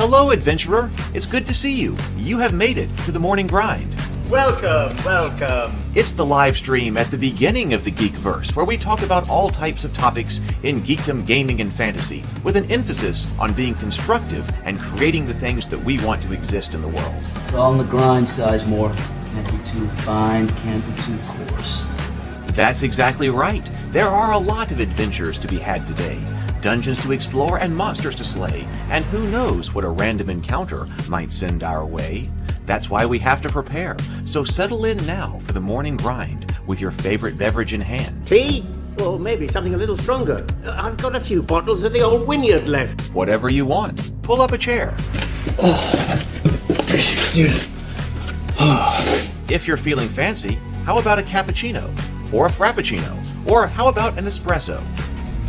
Hello, adventurer. It's good to see you. You have made it to the morning grind. Welcome, welcome. It's the live stream at the beginning of the Geekverse, where we talk about all types of topics in geekdom, gaming, and fantasy, with an emphasis on being constructive and creating the things that we want to exist in the world. It's all on the grind, Sizemore. Can't be too fine, can't be too coarse. That's exactly right. There are a lot of adventures to be had today. Dungeons to explore and monsters to slay, and who knows what a random encounter might send our way. That's why we have to prepare, so settle in now for the morning grind with your favorite beverage in hand. Tea? Or maybe something a little stronger. I've got a few bottles of the old Wynyard left. Whatever you want. Pull up a chair. Dude. If you're feeling fancy, how about a cappuccino? Or a frappuccino? Or how about an espresso?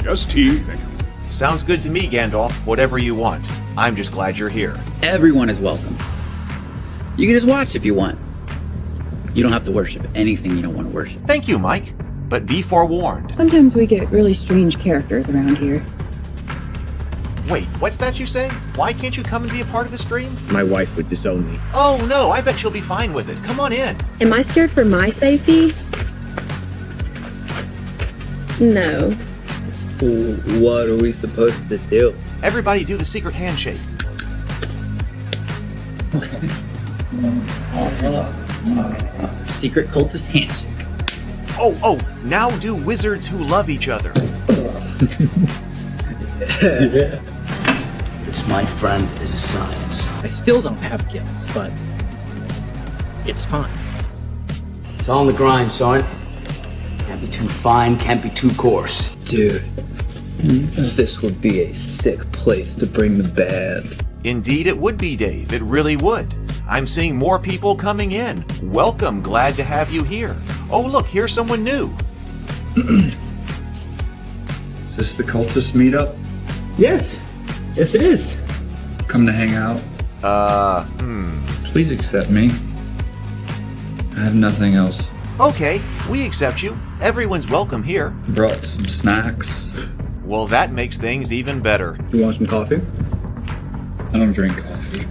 Just tea, thank you. Sounds good to me, Gandalf. Whatever you want. I'm just glad you're here. Everyone is welcome. You can just watch if you want. You don't have to worship anything you don't want to worship. Thank you, Mike. But be forewarned. Sometimes we get really strange characters around here. Wait, what's that you say? Why can't you come and be a part of the stream? My wife would disown me. Oh no, I bet she'll be fine with it. Come on in. Am I scared for my safety? No. What are we supposed to do? Everybody do the secret handshake. Secret cultist handshake. Oh, now do wizards who love each other. This, my friend, is a science. I still don't have gifts, but it's fine. It's all on the grind, son. Can't be too fine, can't be too coarse. Dude, this would be a sick place to bring the band. Indeed it would be, Dave. It really would. I'm seeing more people coming in. Welcome, glad to have you here. Oh look, here's someone new. Is this the cultist meetup? Yes it is. Come to hang out? Please accept me. I have nothing else. Okay, we accept you. Everyone's welcome here. Brought some snacks. Well, that makes things even better. You want some coffee? I don't drink coffee.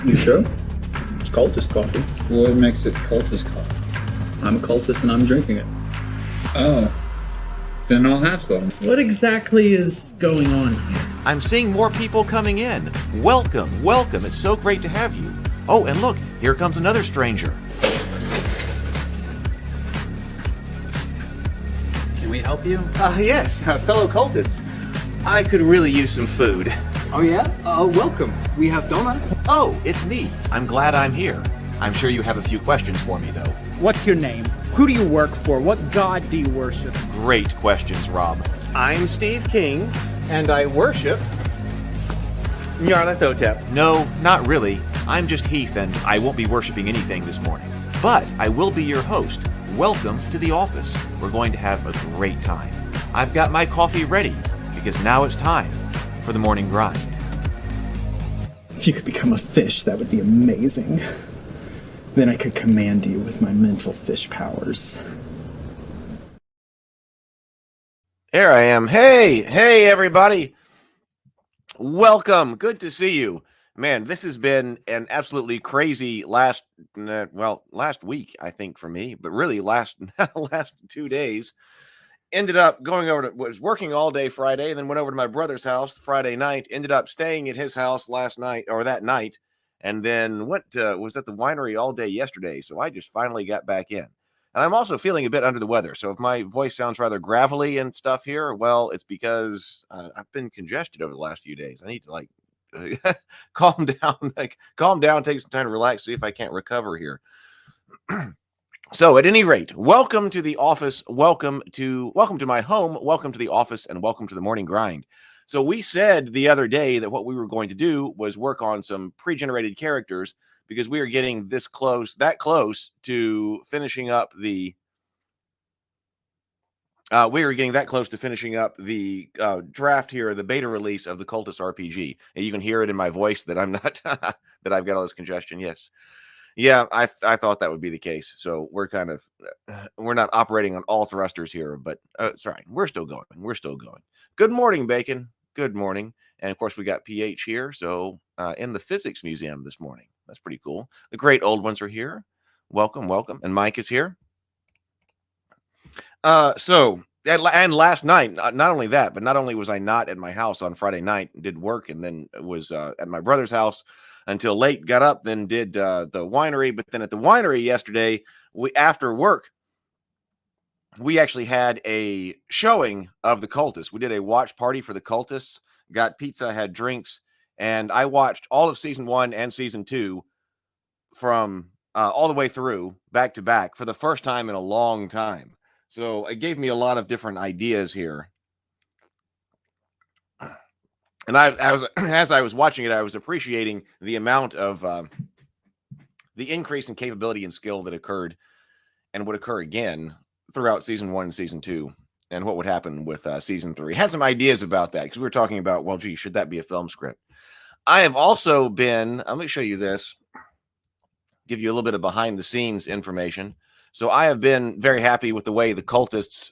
You sure? It's cultist coffee. What makes it cultist coffee? I'm a cultist and I'm drinking it. Oh. Then I'll have some. What exactly is going on here? I'm seeing more people coming in. Welcome. It's so great to have you. Oh, and look, here comes another stranger. Can we help you? Yes, fellow cultists. I could really use some food. Oh yeah? Welcome. We have donuts. Oh, it's me. I'm glad I'm here. I'm sure you have a few questions for me, though. What's your name? Who do you work for? What god do you worship? Great questions, Rob. I'm Steve King, and I worship Nyarlathotep. No, not really. I'm just Heath, and I won't be worshiping anything this morning. But I will be your host. Welcome to the office. We're going to have a great time. I've got my coffee ready, because now it's time for the morning grind. If you could become a fish, that would be amazing. Then I could command you with my mental fish powers. There I am. Hey, everybody. Welcome. Good to see you. Man, this has been an absolutely crazy last week, I think, for me, but really last 2 days. Ended up was working all day Friday, then went over to my brother's house Friday night, ended up staying at his house that night, and then was at the winery all day yesterday. So I just finally got back in. And I'm also feeling a bit under the weather. So if my voice sounds rather gravelly and stuff here, well, it's because I've been congested over the last few days. I need to calm down, take some time to relax, see if I can't recover here. So at any rate, welcome to the office, welcome to my home, welcome to the office, and welcome to the morning grind. So we said the other day that what we were going to do was work on some pre-generated characters because we are getting that close to finishing up the draft here, the beta release of the Cultists RPG. And you can hear it in my voice that I'm not that I've got all this congestion. Yes. Yeah, I thought that would be the case. So we're not operating on all thrusters here, but it's all right. We're still going. Good morning, Bacon. Good morning. And of course, we got PH here. So in the Physics Museum this morning. That's pretty cool. The great old ones are here. Welcome, welcome. And Mike is here. And last night, not only that, but not only was I not at my house on Friday night, did work, and then was at my brother's house until late, got up, then did the winery. But then at the winery yesterday, after work, we actually had a showing of the Cultists. We did a watch party for the Cultists, got pizza, had drinks, and I watched all of season 1 and season 2 from all the way through, back to back, for the first time in a long time. So it gave me a lot of different ideas here. And I was, as I was watching it, I was appreciating the amount of the increase in capability and skill that occurred and would occur again throughout season 1 and season 2, and what would happen with season 3. Had some ideas about that because we were talking about, well, gee, should that be a film script? I have also been, let me show you this, give you a little bit of behind the scenes information. So I have been very happy with the way the Cultists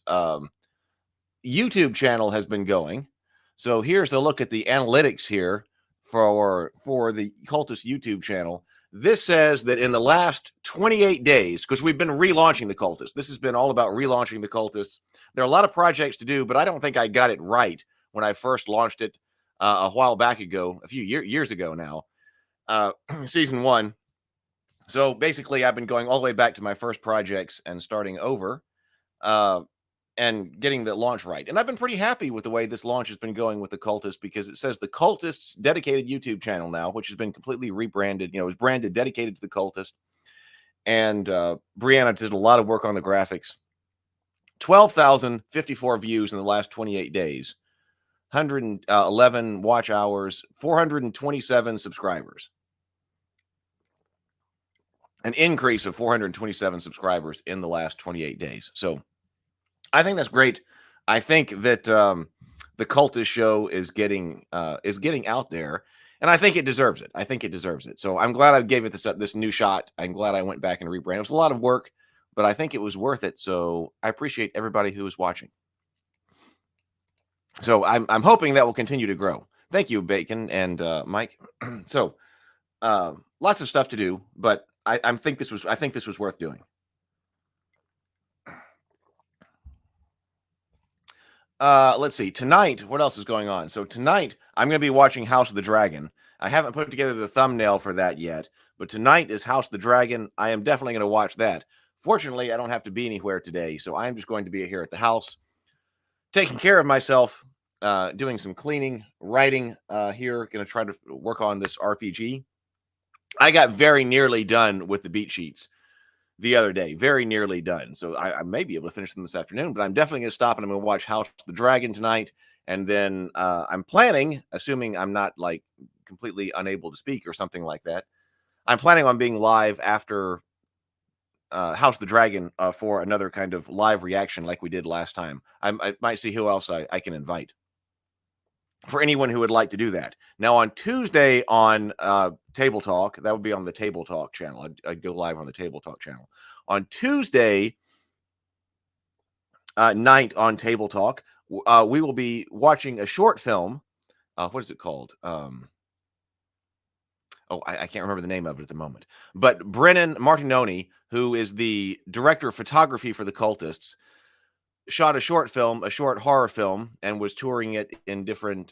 YouTube channel has been going. So here's a look at the analytics here for the Cultist YouTube channel. This says that in the last 28 days, because we've been relaunching the Cultists, this has been all about relaunching the Cultists. There are a lot of projects to do, but I don't think I got it right when I first launched it a while back ago, a few years ago now, season 1. So basically, I've been going all the way back to my first projects and starting over and getting the launch right. And I've been pretty happy with the way this launch has been going with the Cultists, because it says the Cultists dedicated YouTube channel now, which has been completely rebranded. You know, it was branded dedicated to the Cultist. And Brianna did a lot of work on the graphics. 12,054 views in the last 28 days, 111 watch hours, 427 subscribers. An increase of 427 subscribers in the last 28 days. So I think that's great. I think that the Cultist show is getting out there, and I think it deserves it. I think it deserves it. So I'm glad I gave it this new shot. I'm glad I went back and rebranded. It was a lot of work, but I think it was worth it. So I appreciate everybody who is watching. So I'm hoping that will continue to grow. Thank you, Bacon and Mike. So lots of stuff to do, but I think this was worth doing. Let's see. Tonight, what else is going on? So tonight, I'm going to be watching House of the Dragon. I haven't put together the thumbnail for that yet, but tonight is House of the Dragon. I am definitely going to watch that. Fortunately, I don't have to be anywhere today, so I'm just going to be here at the house, taking care of myself, doing some cleaning, writing here. Going to try to work on this RPG. I got very nearly done with the beat sheets the other day, very nearly done. So I may be able to finish them this afternoon, but I'm definitely going to stop and I'm going to watch House of the Dragon tonight. And then I'm planning, assuming I'm not like completely unable to speak or something like that, I'm planning on being live after House of the Dragon for another kind of live reaction like we did last time. I might see who else I can invite for anyone who would like to do that. Now on Tuesday on Table Talk, that would be on the Table Talk channel. I'd go live on the Table Talk channel. On Tuesday night on Table Talk, we will be watching a short film. What is it called? I can't remember the name of it at the moment. But Brennan Martinoni, who is the director of photography for the Cultists, shot a short film, a short horror film, and was touring it in different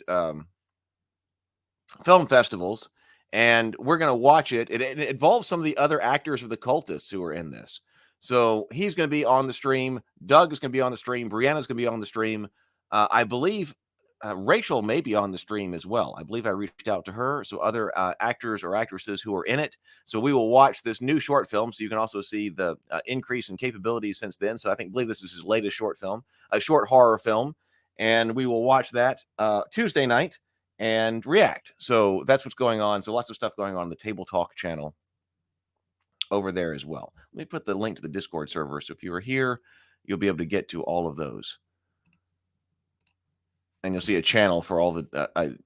film festivals. And we're going to watch it. It involves some of the other actors of the Cultists who are in this. So he's going to be on the stream. Doug is going to be on the stream. Brianna's going to be on the stream. I believe Rachel may be on the stream as well. I believe I reached out to her. So other actors or actresses who are in it. So we will watch this new short film. So you can also see the increase in capabilities since then. So I believe this is his latest short film, a short horror film. And we will watch that Tuesday night and react. So that's what's going on. So lots of stuff going on the Table Talk channel over there as well. Let me put the link to the Discord server. So if you are here, you'll be able to get to all of those. And you'll see a channel for all the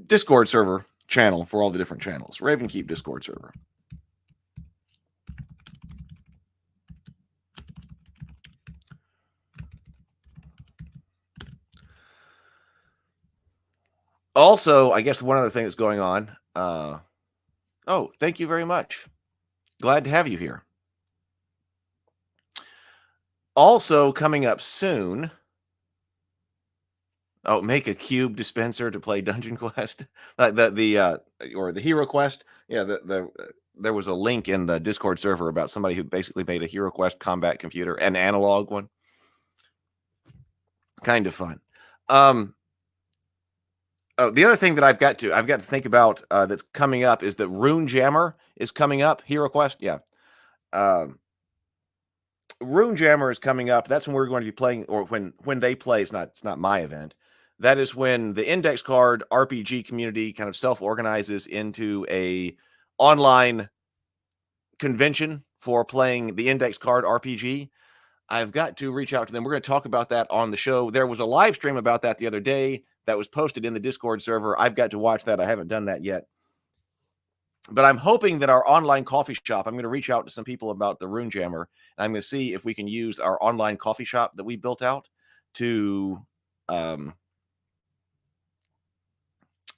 Discord server channel for all the different channels. Ravenkeep Discord server. Also, I guess one other thing that's going on. Oh, thank you very much. Glad to have you here. Also coming up soon. Oh, make a cube dispenser to play Dungeon Quest, like or the Hero Quest. Yeah, there was a link in the Discord server about somebody who basically made a Hero Quest combat computer, an analog one. Kind of fun. Oh, the other thing that I've got to think about that's coming up is that Rune Jammer is coming up. Hero Quest, yeah. Rune Jammer is coming up. That's when we're going to be playing, or when they play. It's not my event. That is when the index card RPG community kind of self-organizes into a online convention for playing the index card RPG. I've got to reach out to them. We're going to talk about that on the show. There was a live stream about that the other day that was posted in the Discord server. I've got to watch that. I haven't done that yet. But I'm hoping that our online coffee shop, I'm going to reach out to some people about the Rune Jammer, and I'm going to see if we can use our online coffee shop that we built out to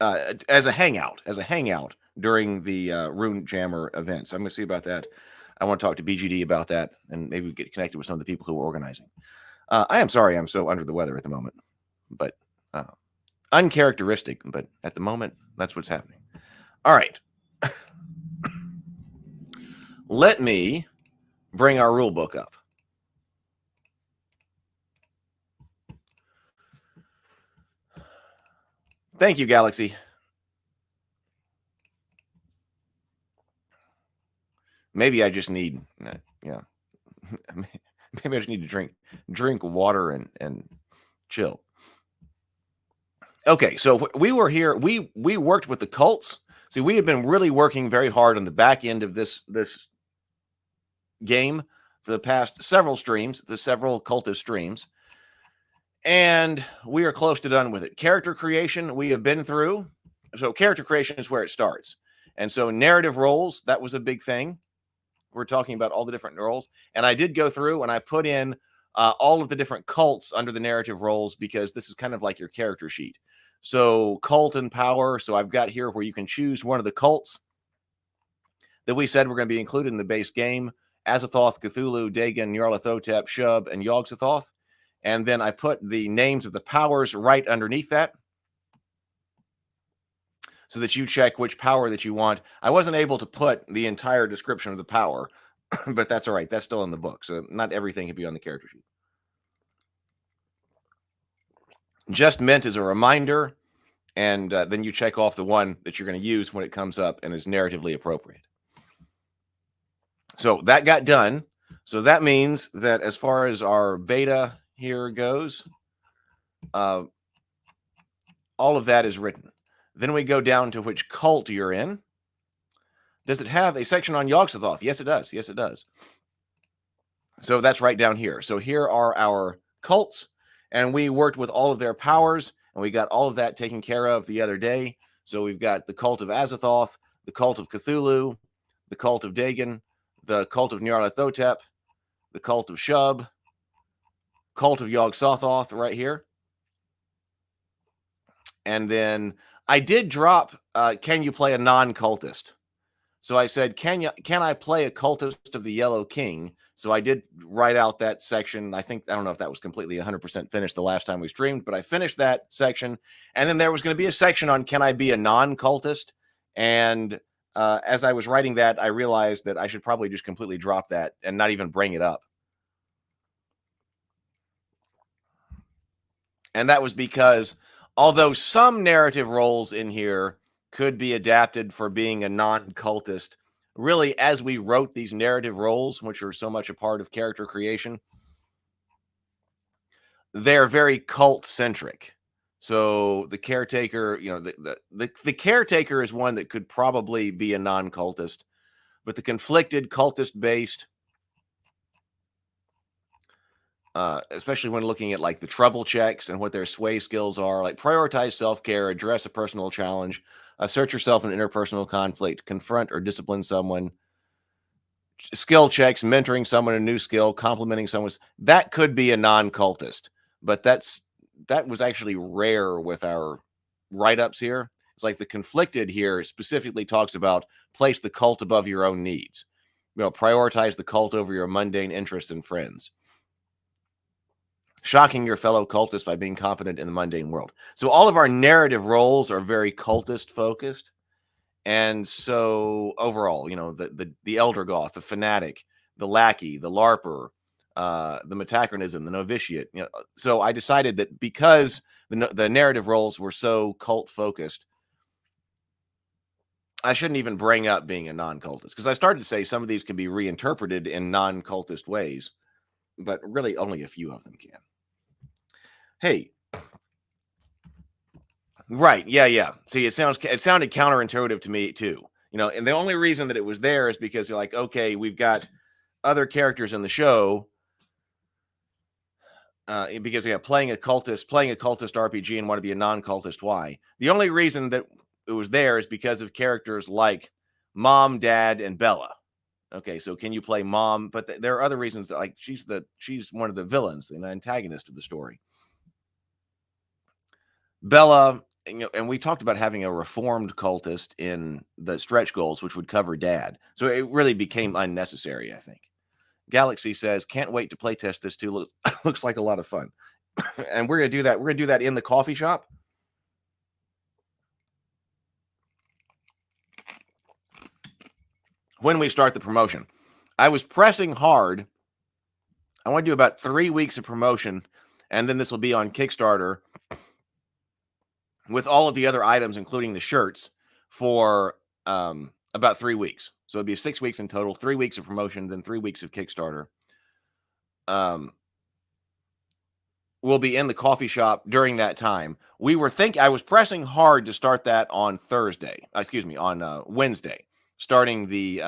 as a hangout during the Rune Jammer event. So I'm going to see about that. I want to talk to BGD about that and maybe get connected with some of the people who are organizing. I am sorry I'm so under the weather at the moment, but uncharacteristic. But at the moment, that's what's happening. All right. Let me bring our rule book up. Thank you, Galaxy. Maybe I just need, yeah. Maybe I just need to drink water and chill. Okay, so we were here. We worked with the cults. See, we had been really working very hard on the back end of this game for the past several streams, the several cultist streams, and we are close to done with it. Character creation we have been through. So character creation is where it starts. And so narrative roles, that was a big thing. We're talking about all the different roles. And I did go through and I put in all of the different cults under the narrative roles because this is kind of like your character sheet. So cult and power. So I've got here where you can choose one of the cults that we said were going to be included in the base game. Azathoth, Cthulhu, Dagon, Nyarlathotep, Shub, and Yog-Sothoth. And then I put the names of the powers right underneath that so that you check which power that you want. I wasn't able to put the entire description of the power, but that's all right. That's still in the book. So not everything can be on the character sheet. Just meant as a reminder, and then you check off the one that you're going to use when it comes up and is narratively appropriate. So that got done. So that means that as far as our beta here goes, all of that is written. Then we go down to which cult you're in. Does it have a section on Yog-Sothoth? Yes, it does. Yes, it does. So that's right down here. So here are our cults, and we worked with all of their powers, and we got all of that taken care of the other day. So we've got the cult of Azathoth, the cult of Cthulhu, the cult of Dagon, the cult of Nyarlathotep, the cult of Shub, cult of Yog-Sothoth right here. And then I did drop, can you play a non-cultist? So I said, can I play a cultist of the Yellow King? So I did write out that section. I don't know if that was completely 100% finished the last time we streamed, but I finished that section. And then there was going to be a section on, can I be a non-cultist? And as I was writing that, I realized that I should probably just completely drop that and not even bring it up. And that was because although some narrative roles in here could be adapted for being a non-cultist, really, as we wrote these narrative roles, which are so much a part of character creation, they're very cult-centric. So the caretaker, the caretaker is one that could probably be a non-cultist, but the conflicted cultist-based, especially when looking at like the trouble checks and what their sway skills are, like prioritize self-care, address a personal challenge, assert yourself in interpersonal conflict, confront or discipline someone, skill checks, mentoring someone a new skill, complimenting someone, that could be a non-cultist, but that was actually rare with our write-ups here. It's like the conflicted here specifically talks about place the cult above your own needs. Prioritize the cult over your mundane interests and friends. Shocking your fellow cultists by being competent in the mundane world. So all of our narrative roles are very cultist focused. And so overall, the elder goth, the fanatic, the lackey, the larper, the metachronism, the novitiate. So I decided that because the narrative roles were so cult focused, I shouldn't even bring up being a non-cultist, because I started to say some of these can be reinterpreted in non-cultist ways, but really only a few of them can. Hey. Right. Yeah. See, it sounded counterintuitive to me too. And the only reason that it was there is because you're like, okay, we've got other characters in the show. Because we have playing a cultist RPG and want to be a non-cultist. Why? The only reason that it was there is because of characters like Mom, Dad, and Bella. Okay, so can you play Mom? But there are other reasons that, like, she's one of the villains, the antagonist of the story. Bella, and we talked about having a reformed cultist in the stretch goals, which would cover Dad. So it really became unnecessary, I think. Galaxy says, can't wait to play test this too. Looks like a lot of fun. And we're going to do that. We're going to do that in the coffee shop. When we start the promotion. I was pressing hard. I want to do about 3 weeks of promotion, and then this will be on Kickstarter with all of the other items, including the shirts, for about 3 weeks. So it'd be 6 weeks in total, 3 weeks of promotion, then 3 weeks of Kickstarter. We'll be in the coffee shop during that time. I was pressing hard to start that on Wednesday, starting the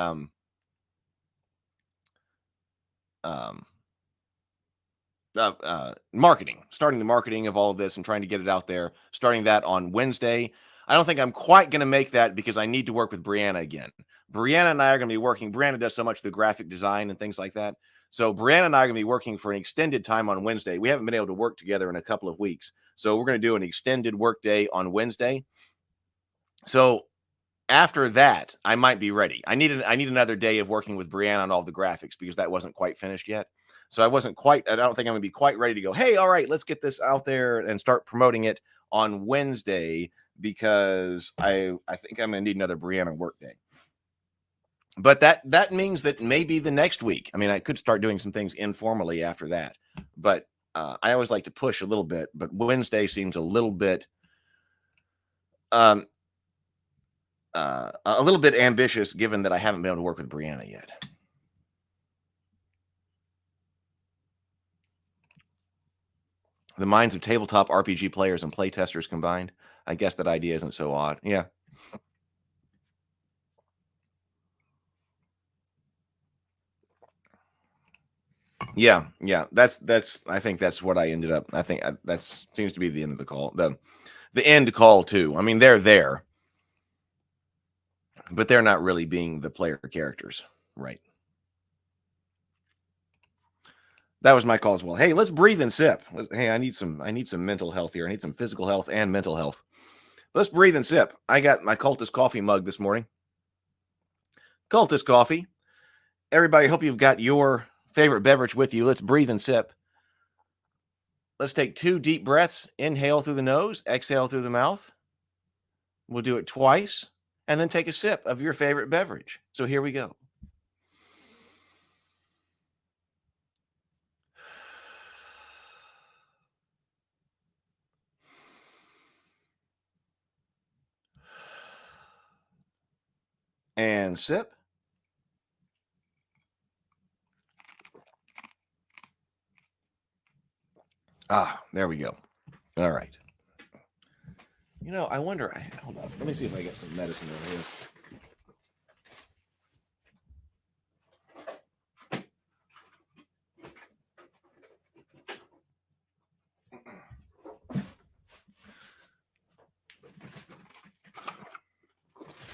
starting the marketing of all of this and trying to get it out there, starting that on Wednesday. I don't think I'm quite going to make that because I need to work with Brianna again. Brianna and I are going to be working. Brianna does so much of the graphic design and things like that. So Brianna and I are going to be working for an extended time on Wednesday. We haven't been able to work together in a couple of weeks. So we're going to do an extended work day on Wednesday. So after that, I might be ready. I need another day of working with Brianna on all the graphics because that wasn't quite finished yet. So I don't think I'm going to be quite ready to go, hey, all right, let's get this out there and start promoting it on Wednesday, because I think I'm going to need another Brianna work day. But that means that maybe the next week, I could start doing some things informally after that. But I always like to push a little bit. But Wednesday seems a little bit ambitious, given that I haven't been able to work with Brianna yet. The minds of tabletop RPG players and playtesters combined. I guess that idea isn't so odd. Yeah. Yeah. That's. I think that's what I ended up. I think that seems to be the end of the call. The end call too. They're there, but they're not really being the player characters, right? That was my call as well. Hey, let's breathe and sip. Hey, I need some mental health here. I need some physical health and mental health. Let's breathe and sip. I got my Cultist coffee mug this morning. Cultist coffee. Everybody, hope you've got your favorite beverage with you. Let's breathe and sip. Let's take 2 deep breaths. Inhale through the nose, exhale through the mouth. We'll do it twice, and then take a sip of your favorite beverage. So here we go. And sip. There we go. All right. I wonder. Hold on. Let me see if I get some medicine over here.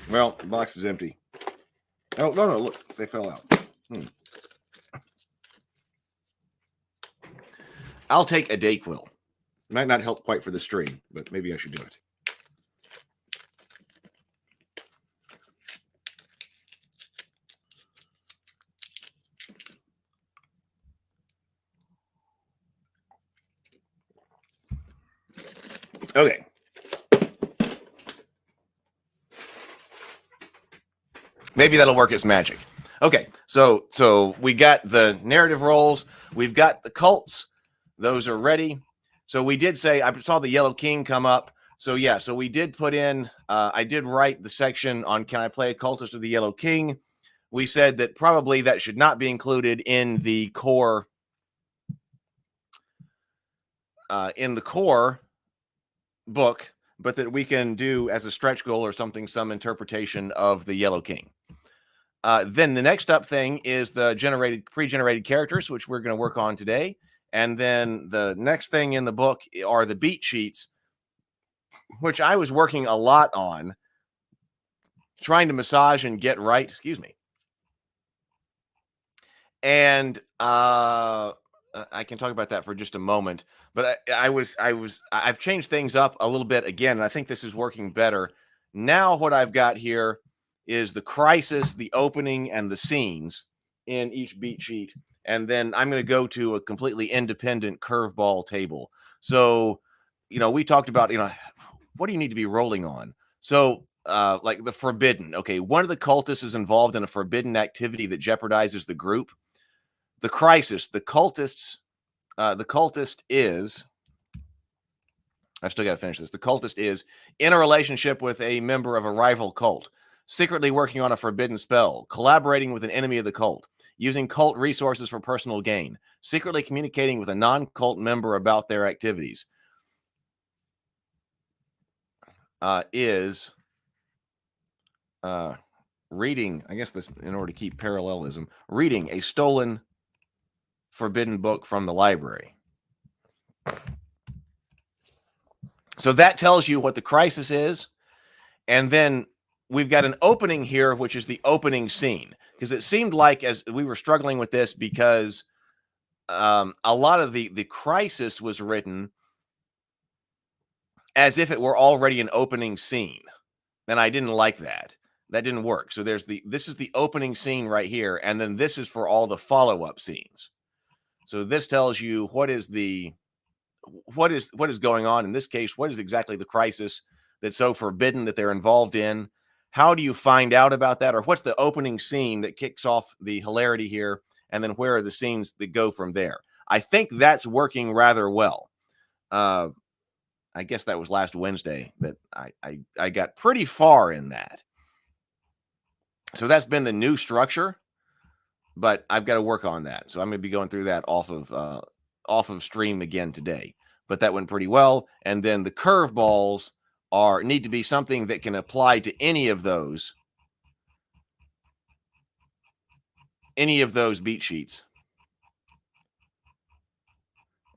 Well, the box is empty. Oh, no, look, they fell out. I'll take a Dayquil. Might not help quite for the stream, but maybe I should do it. Okay. Maybe that'll work as magic. Okay, so we got the narrative roles. We've got the cults. Those are ready. So we did say, I saw the Yellow King come up. So yeah, so we did put in, I did write the section on can I play a cultist of the Yellow King. We said that probably that should not be included in the core book, but that we can do as a stretch goal or something, some interpretation of the Yellow King. Then the next up thing is the pre-generated characters, which we're going to work on today. And then the next thing in the book are the beat sheets, which I was working a lot on, trying to massage and get right. Excuse me. And I can talk about that for just a moment. But I've changed things up a little bit again, and I think this is working better. Now what I've got here is the crisis, the opening, and the scenes in each beat sheet. And then I'm going to go to a completely independent curveball table. So, we talked about, what do you need to be rolling on? So, like the forbidden. Okay, one of the cultists is involved in a forbidden activity that jeopardizes the group. The crisis, the cultist is, I've still got to finish this. The cultist is in a relationship with a member of a rival cult, secretly working on a forbidden spell, collaborating with an enemy of the cult, using cult resources for personal gain, secretly communicating with a non-cult member about their activities. Reading, I guess this, in order to keep parallelism, reading a stolen forbidden book from the library. So that tells you what the crisis is. And then we've got an opening here, which is the opening scene, because it seemed like as we were struggling with this, because a lot of the crisis was written as if it were already an opening scene. And I didn't like that. That didn't work. So this is the opening scene right here. And then this is for all the follow-up scenes. So this tells you what is going on in this case. What is exactly the crisis that's so forbidden that they're involved in? How do you find out about that? Or what's the opening scene that kicks off the hilarity here? And then where are the scenes that go from there? I think that's working rather well. I guess that was last Wednesday that I got pretty far in that. So that's been the new structure, but I've got to work on that. So I'm going to be going through that off of stream again today. But that went pretty well. And then the curveballs need to be something that can apply to any of those beat sheets.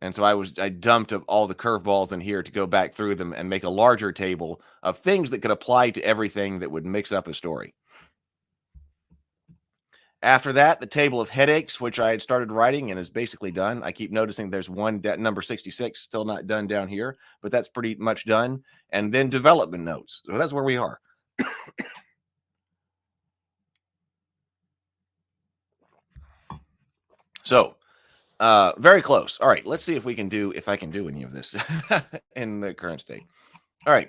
And so I dumped up all the curveballs in here to go back through them and make a larger table of things that could apply to everything that would mix up a story. After that, the table of headaches, which I had started writing and is basically done. I keep noticing there's one number 66 still not done down here, but that's pretty much done. And then development notes. So that's where we are. So very close. All right, let's see if I can do any of this in the current state. All right.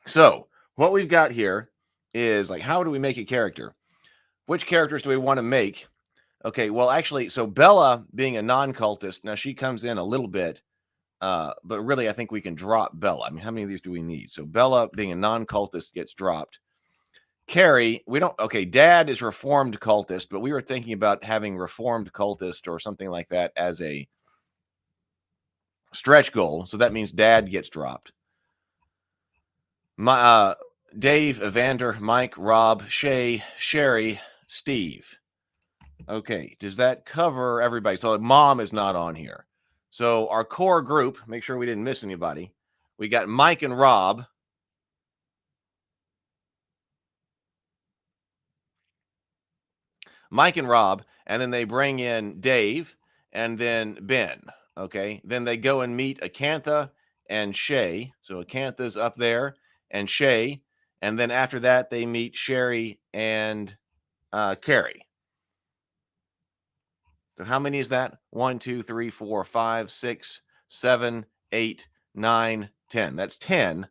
So what we've got here is like, how do we make a character? Which characters do we want to make? Okay, well, actually, so Bella being a non-cultist, now she comes in a little bit, but really I think we can drop Bella. I mean, how many of these do we need? So Bella being a non-cultist gets dropped. Carrie, Dad is reformed cultist, but we were thinking about having reformed cultist or something like that as a stretch goal. So that means Dad gets dropped. Dave, Evander, Mike, Rob, Shay, Sherry, Steve. Okay, does that cover everybody? So Mom is not on here. So our core group, make sure we didn't miss anybody. We got Mike and Rob. And then they bring in Dave and then Ben. Okay, then they go and meet Acantha and Shay. So Acantha's up there and Shay. And then after that, they meet Sherry and Carrie. So how many is that? 1, 2, 3, 4, 5, 6, 7, 8, 9, 10. That's 10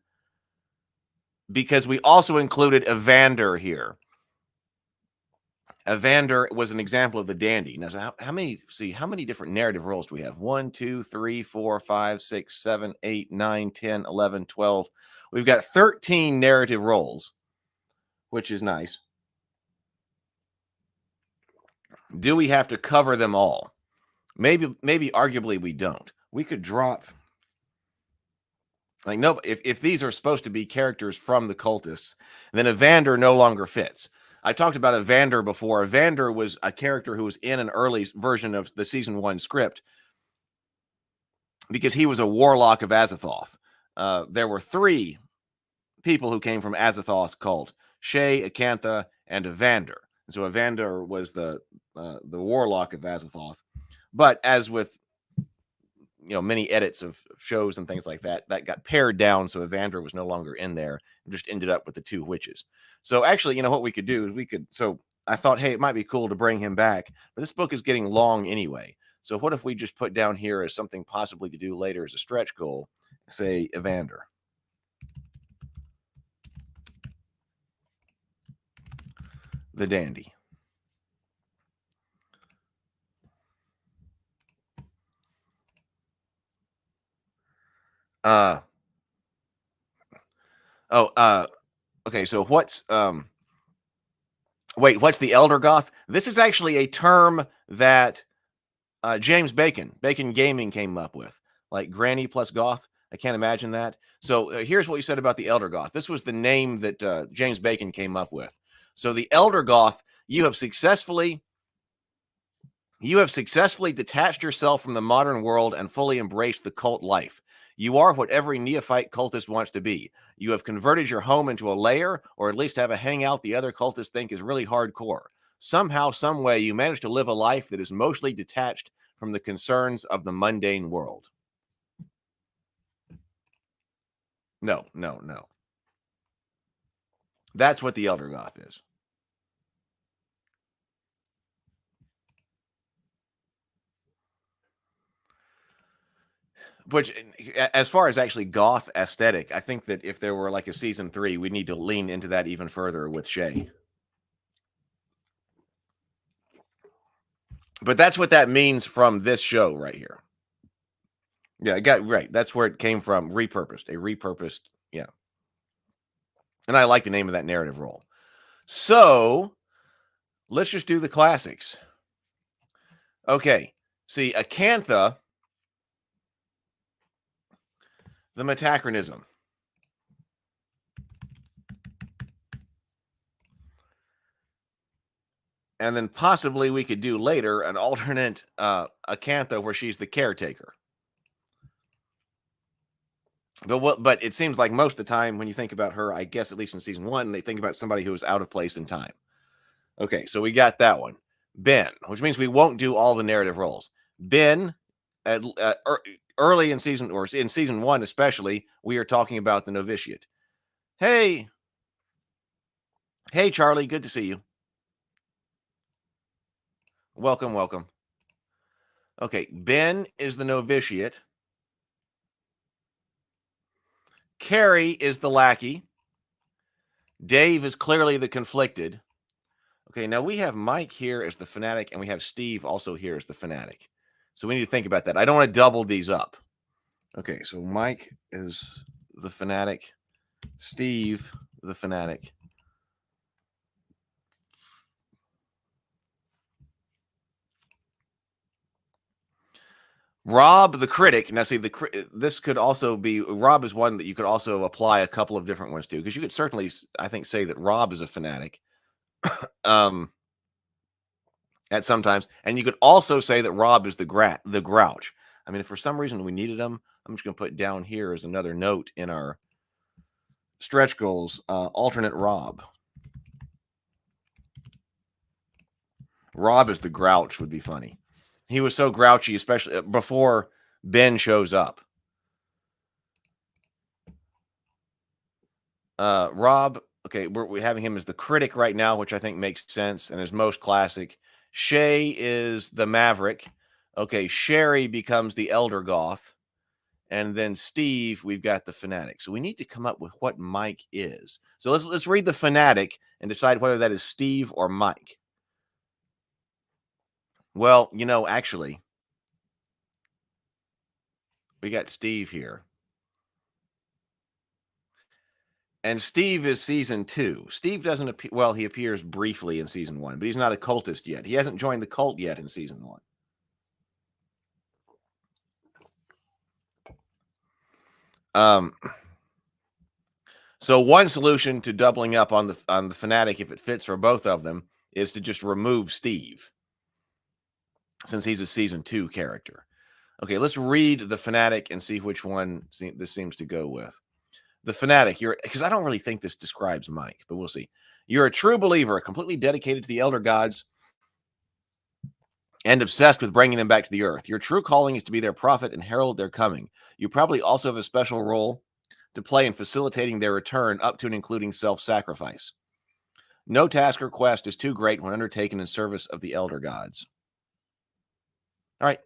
because we also included Evander here. Evander was an example of the dandy. Now, so how many different narrative roles do we have? 1, 2, 3, 4, 5, 6, 7, 8, 9, 10, 11, 12. We've got 13 narrative roles, which is nice. Do we have to cover them all? Maybe arguably we don't. We could drop, like, no, if these are supposed to be characters from the Cultists, then Evander no longer fits. I talked about Evander before. Evander was a character who was in an early version of the season 1 script because he was a warlock of Azathoth. There were 3 people who came from Azathoth's cult: Shay, Acantha, and Evander. And so Evander was the warlock of Azathoth. But as with many edits of shows and things like that, that got pared down, so Evander was no longer in there and just ended up with the 2 witches. So actually, what we could do is so I thought, hey, it might be cool to bring him back, but this book is getting long anyway. So what if we just put down here as something possibly to do later as a stretch goal, say Evander. The dandy. Okay, so what's the Elder Goth? This is actually a term that James Bacon Gaming came up with, like granny plus goth. I can't imagine that. So here's what he said about the Elder Goth. This was the name that James Bacon came up with. So the Elder Goth, you have successfully detached yourself from the modern world and fully embraced the cult life. You are what every neophyte cultist wants to be. You have converted your home into a lair, or at least have a hangout the other cultists think is really hardcore. Somehow, some way, you manage to live a life that is mostly detached from the concerns of the mundane world. No. That's what the Elder Goth is. Which, as far as actually goth aesthetic, I think that if there were like a season 3, we need to lean into that even further with Shay. But that's what that means from this show right here. Yeah, I got right. That's where it came from. Repurposed. Yeah. And I like the name of that narrative role. So let's just do the classics. Okay. See, Acantha, the metachronism. And then possibly we could do later an alternate Acantha where she's the caretaker. But it seems like most of the time when you think about her, I guess at least in season 1, they think about somebody who is out of place in time. Okay, so we got that one. Ben, which means we won't do all the narrative roles. Ben, early in season, or in season 1 especially, we are talking about the novitiate. Hey, Charlie, good to see you. Welcome. Okay, Ben is the novitiate. Carrie is the lackey. Dave is clearly the conflicted. Okay, now we have Mike here as the fanatic, and we have Steve also here as the fanatic. So we need to think about that. I don't want to double these up. Okay, so Mike is the fanatic. Steve, the fanatic. Rob, the critic. Now, see, this could also be, Rob is one that you could also apply a couple of different ones to, because you could certainly, I think, say that Rob is a fanatic at sometimes, and you could also say that Rob is the grouch. I mean, if for some reason we needed him, I'm just going to put down here as another note in our stretch goals, alternate Rob. Rob is the grouch would be funny. He was so grouchy, especially before Ben shows up. Rob, okay, we're having him as the critic right now, which I think makes sense and is most classic. Shay is the maverick. Okay, Sherry becomes the Elder Goth. And then Steve, we've got the fanatic. So we need to come up with what Mike is. So let's read the fanatic and decide whether that is Steve or Mike. Well, actually, we got Steve here. And Steve is season 2. Steve doesn't appear, well, he appears briefly in season 1, but he's not a cultist yet. He hasn't joined the cult yet in season 1. So one solution to doubling up on the fanatic, if it fits for both of them, is to just remove Steve, since he's a season 2 character. Okay, let's read the fanatic and see which one this seems to go with. The fanatic, because I don't really think this describes Mike, but we'll see. You're a true believer, completely dedicated to the elder gods and obsessed with bringing them back to the earth. Your true calling is to be their prophet and herald their coming. You probably also have a special role to play in facilitating their return, up to and including self-sacrifice. No task or quest is too great when undertaken in service of the elder gods. All right.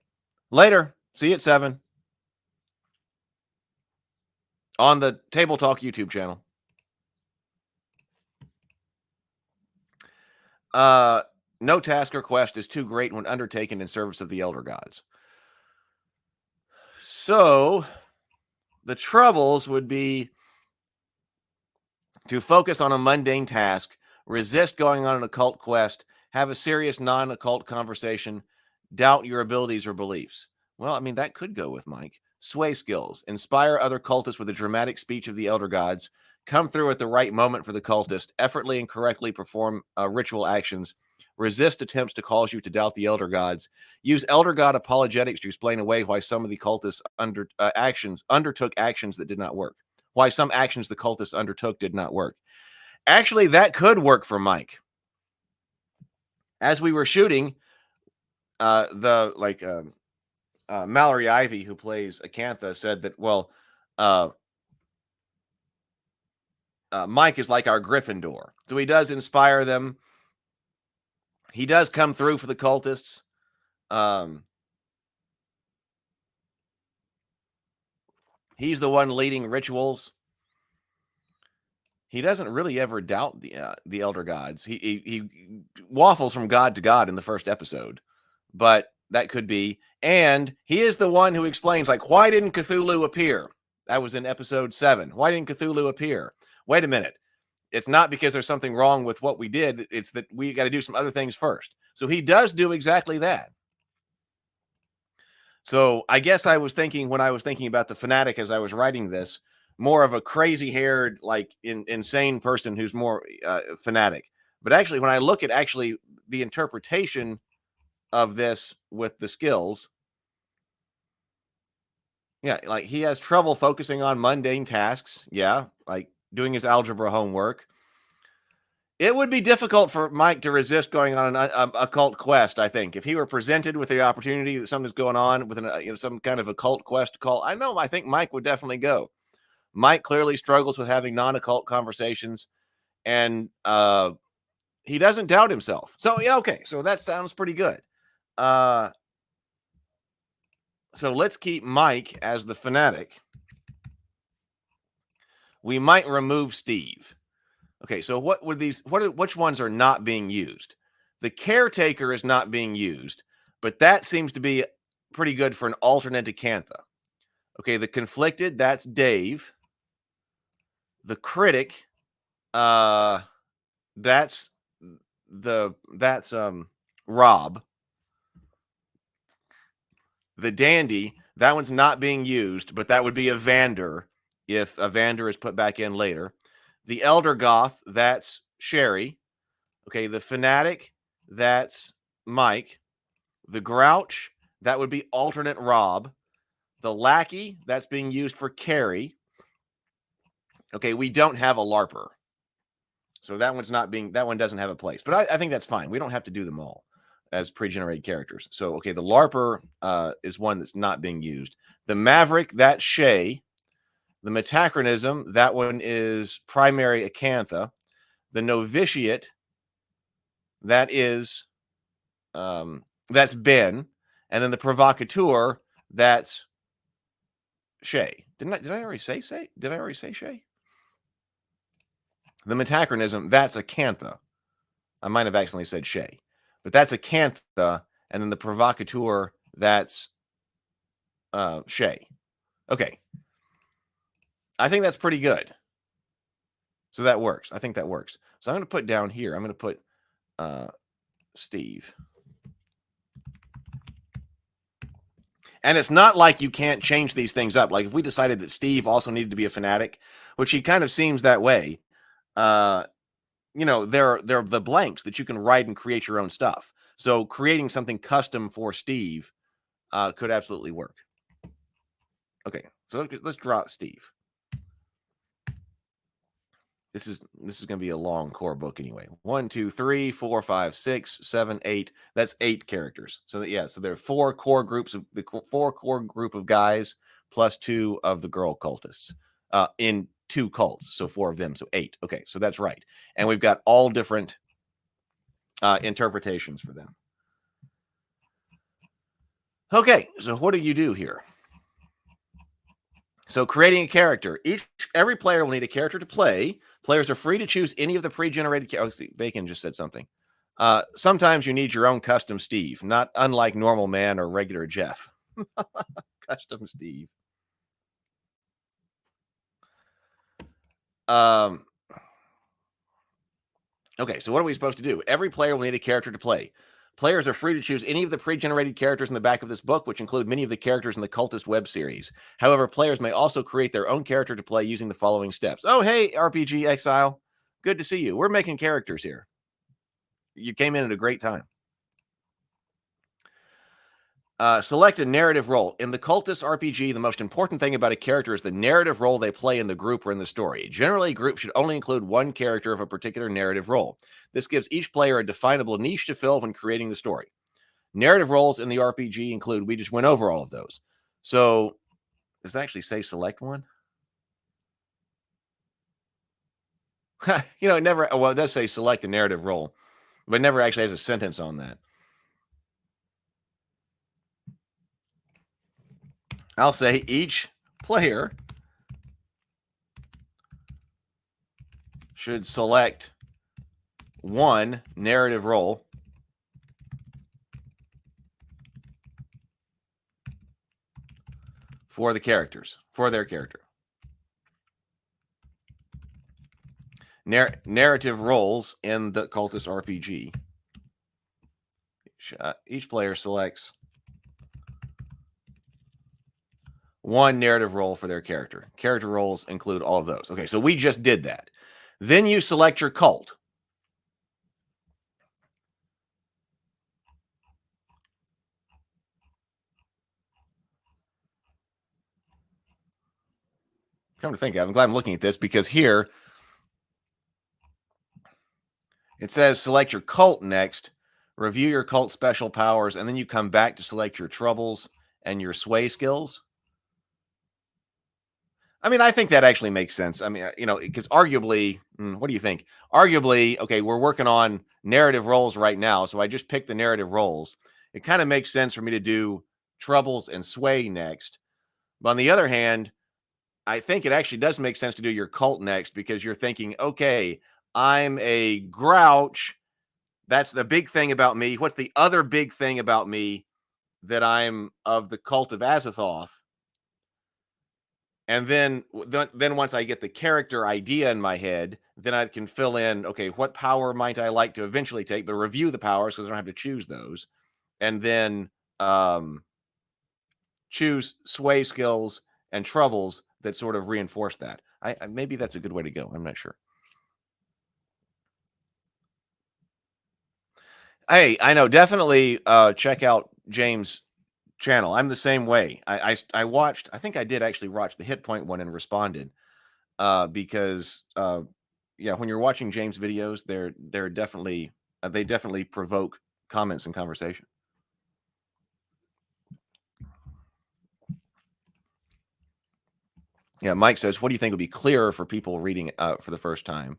Later. See you at 7. On the Table Talk YouTube channel. No task or quest is too great when undertaken in service of the elder gods. So the troubles would be to focus on a mundane task, resist going on an occult quest, have a serious non-occult conversation, doubt your abilities or beliefs. Well, I mean, that could go with Mike. Sway skills, inspire other cultists with a dramatic speech of the elder gods, come through at the right moment for the cultist, effortlessly and correctly perform ritual actions, resist attempts to cause you to doubt the elder gods, use elder god apologetics to explain away why some of the cultists undertook actions that did not work, why some actions the cultists undertook did not work. Actually, that could work for Mike. As we were shooting, Mallory Ivy, who plays Acantha, said that, well, Mike is like our Gryffindor. So he does inspire them. He does come through for the cultists. He's the one leading rituals. He doesn't really ever doubt the elder gods. He waffles from god to god in the first episode, but that could be. And he is the one who explains, like, why didn't Cthulhu appear? That was in episode 7. Why didn't Cthulhu appear? Wait a minute. It's not because there's something wrong with what we did. It's that we got to do some other things first. So he does do exactly that. So I guess I was thinking, when I was thinking about the fanatic as I was writing this, more of a crazy-haired, like insane person who's more fanatic. But actually, when I look at the interpretation of this with the skills, yeah, like he has trouble focusing on mundane tasks. Yeah, like doing his algebra homework. It would be difficult for Mike to resist going on an occult quest, I think. If he were presented with the opportunity that something's going on with some kind of occult quest to call, I think Mike would definitely go. Mike clearly struggles with having non-occult conversations, and he doesn't doubt himself. So, yeah, okay. So that sounds pretty good. So let's keep Mike as the fanatic. We might remove Steve. Okay, so which ones are not being used? The caretaker is not being used, but that seems to be pretty good for an alternate Acantha. Okay, the conflicted, that's Dave. The critic, that's Rob. The dandy, that one's not being used, but that would be Evander if Evander is put back in later. The elder goth, that's Sherry. Okay, the fanatic, that's Mike. The grouch, that would be alternate Rob. The lackey, that's being used for Carrie. Okay, we don't have a LARPer. So that one doesn't have a place. But I think that's fine. We don't have to do them all as pre-generated characters. So, okay, the LARPer is one that's not being used. The Maverick, that's Shay. The Metachronism, that one is primary Acantha. The Novitiate, that is, that's Ben. And then the Provocateur, that's Shay. Did I already say Shay? Did I already say Shay? The metachronism, that's Acantha. I might have accidentally said Shay, but that's Acantha, and then the provocateur, that's Shay. Okay. I think that's pretty good. So that works. I think that works. So I'm going to put down here, I'm going to put Steve. And it's not like you can't change these things up. Like if we decided that Steve also needed to be a fanatic, which he kind of seems that way, you know, there are the blanks that you can write and create your own stuff. So creating something custom for Steve could absolutely work. Okay, so let's draw Steve. This is going to be a long core book anyway. 1, 2, 3, 4, 5, 6, 7, 8. That's 8 characters. So that, yeah, so there are 4 core groups of the 4 core group of guys plus 2 of the girl cultists in 2 cults. So 4 of them. So 8. Okay, so that's right. And we've got all different interpretations for them. Okay, so what do you do here? So creating a character. Every player will need a character to play. Players are free to choose any of the pre-generated characters. Oh, see, Bacon just said something. Sometimes you need your own custom Steve, not unlike normal man or regular Jeff. Custom Steve. Okay, so what are we supposed to do? Every player will need a character to play. Players are free to choose any of the pre-generated characters in the back of this book, which include many of the characters in the Cultist web series. However, players may also create their own character to play using the following steps. Oh, hey, RPG Exile. Good to see you. We're making characters here. You came in at a great time. Select a narrative role. In the Cultist RPG, the most important thing about a character is the narrative role they play in the group or in the story. Generally, a group should only include one character of a particular narrative role. This gives each player a definable niche to fill when creating the story. Narrative roles in the RPG include, we just went over all of those. So, does it actually say select one? You know, it never, well, it does say select a narrative role, but it never actually has a sentence on that. I'll say each player should select one narrative role for the characters, for their character. Narrative roles in the Cultist RPG. Each player selects one narrative role for their character. Character roles include all of those. Okay, so we just did that. Then you select your cult. Come to think of it, I'm glad I'm looking at this because here it says select your cult next, review your cult special powers, and then you come back to select your troubles and your sway skills. I mean, I think that actually makes sense. I mean, you know, because arguably, what do you think? Arguably, okay, we're working on narrative roles right now, so I just picked the narrative roles. It kind of makes sense for me to do troubles and sway next. But on the other hand, I think it actually does make sense to do your cult next because you're thinking, okay, I'm a grouch. That's the big thing about me. What's the other big thing about me? That I'm of the cult of Azathoth. And then once I get the character idea in my head, then I can fill in, okay, what power might I like to eventually take, but review the powers because I don't have to choose those. And then choose sway skills and troubles that sort of reinforce that. I maybe that's a good way to go. I'm not sure. Hey, I know. Definitely check out James' channel. I'm the same way. I watched, I think I did actually watch the hit point one and responded because yeah, when you're watching James videos, they're definitely they definitely provoke comments and conversation. Yeah, Mike says, what do you think would be clearer for people reading for the first time?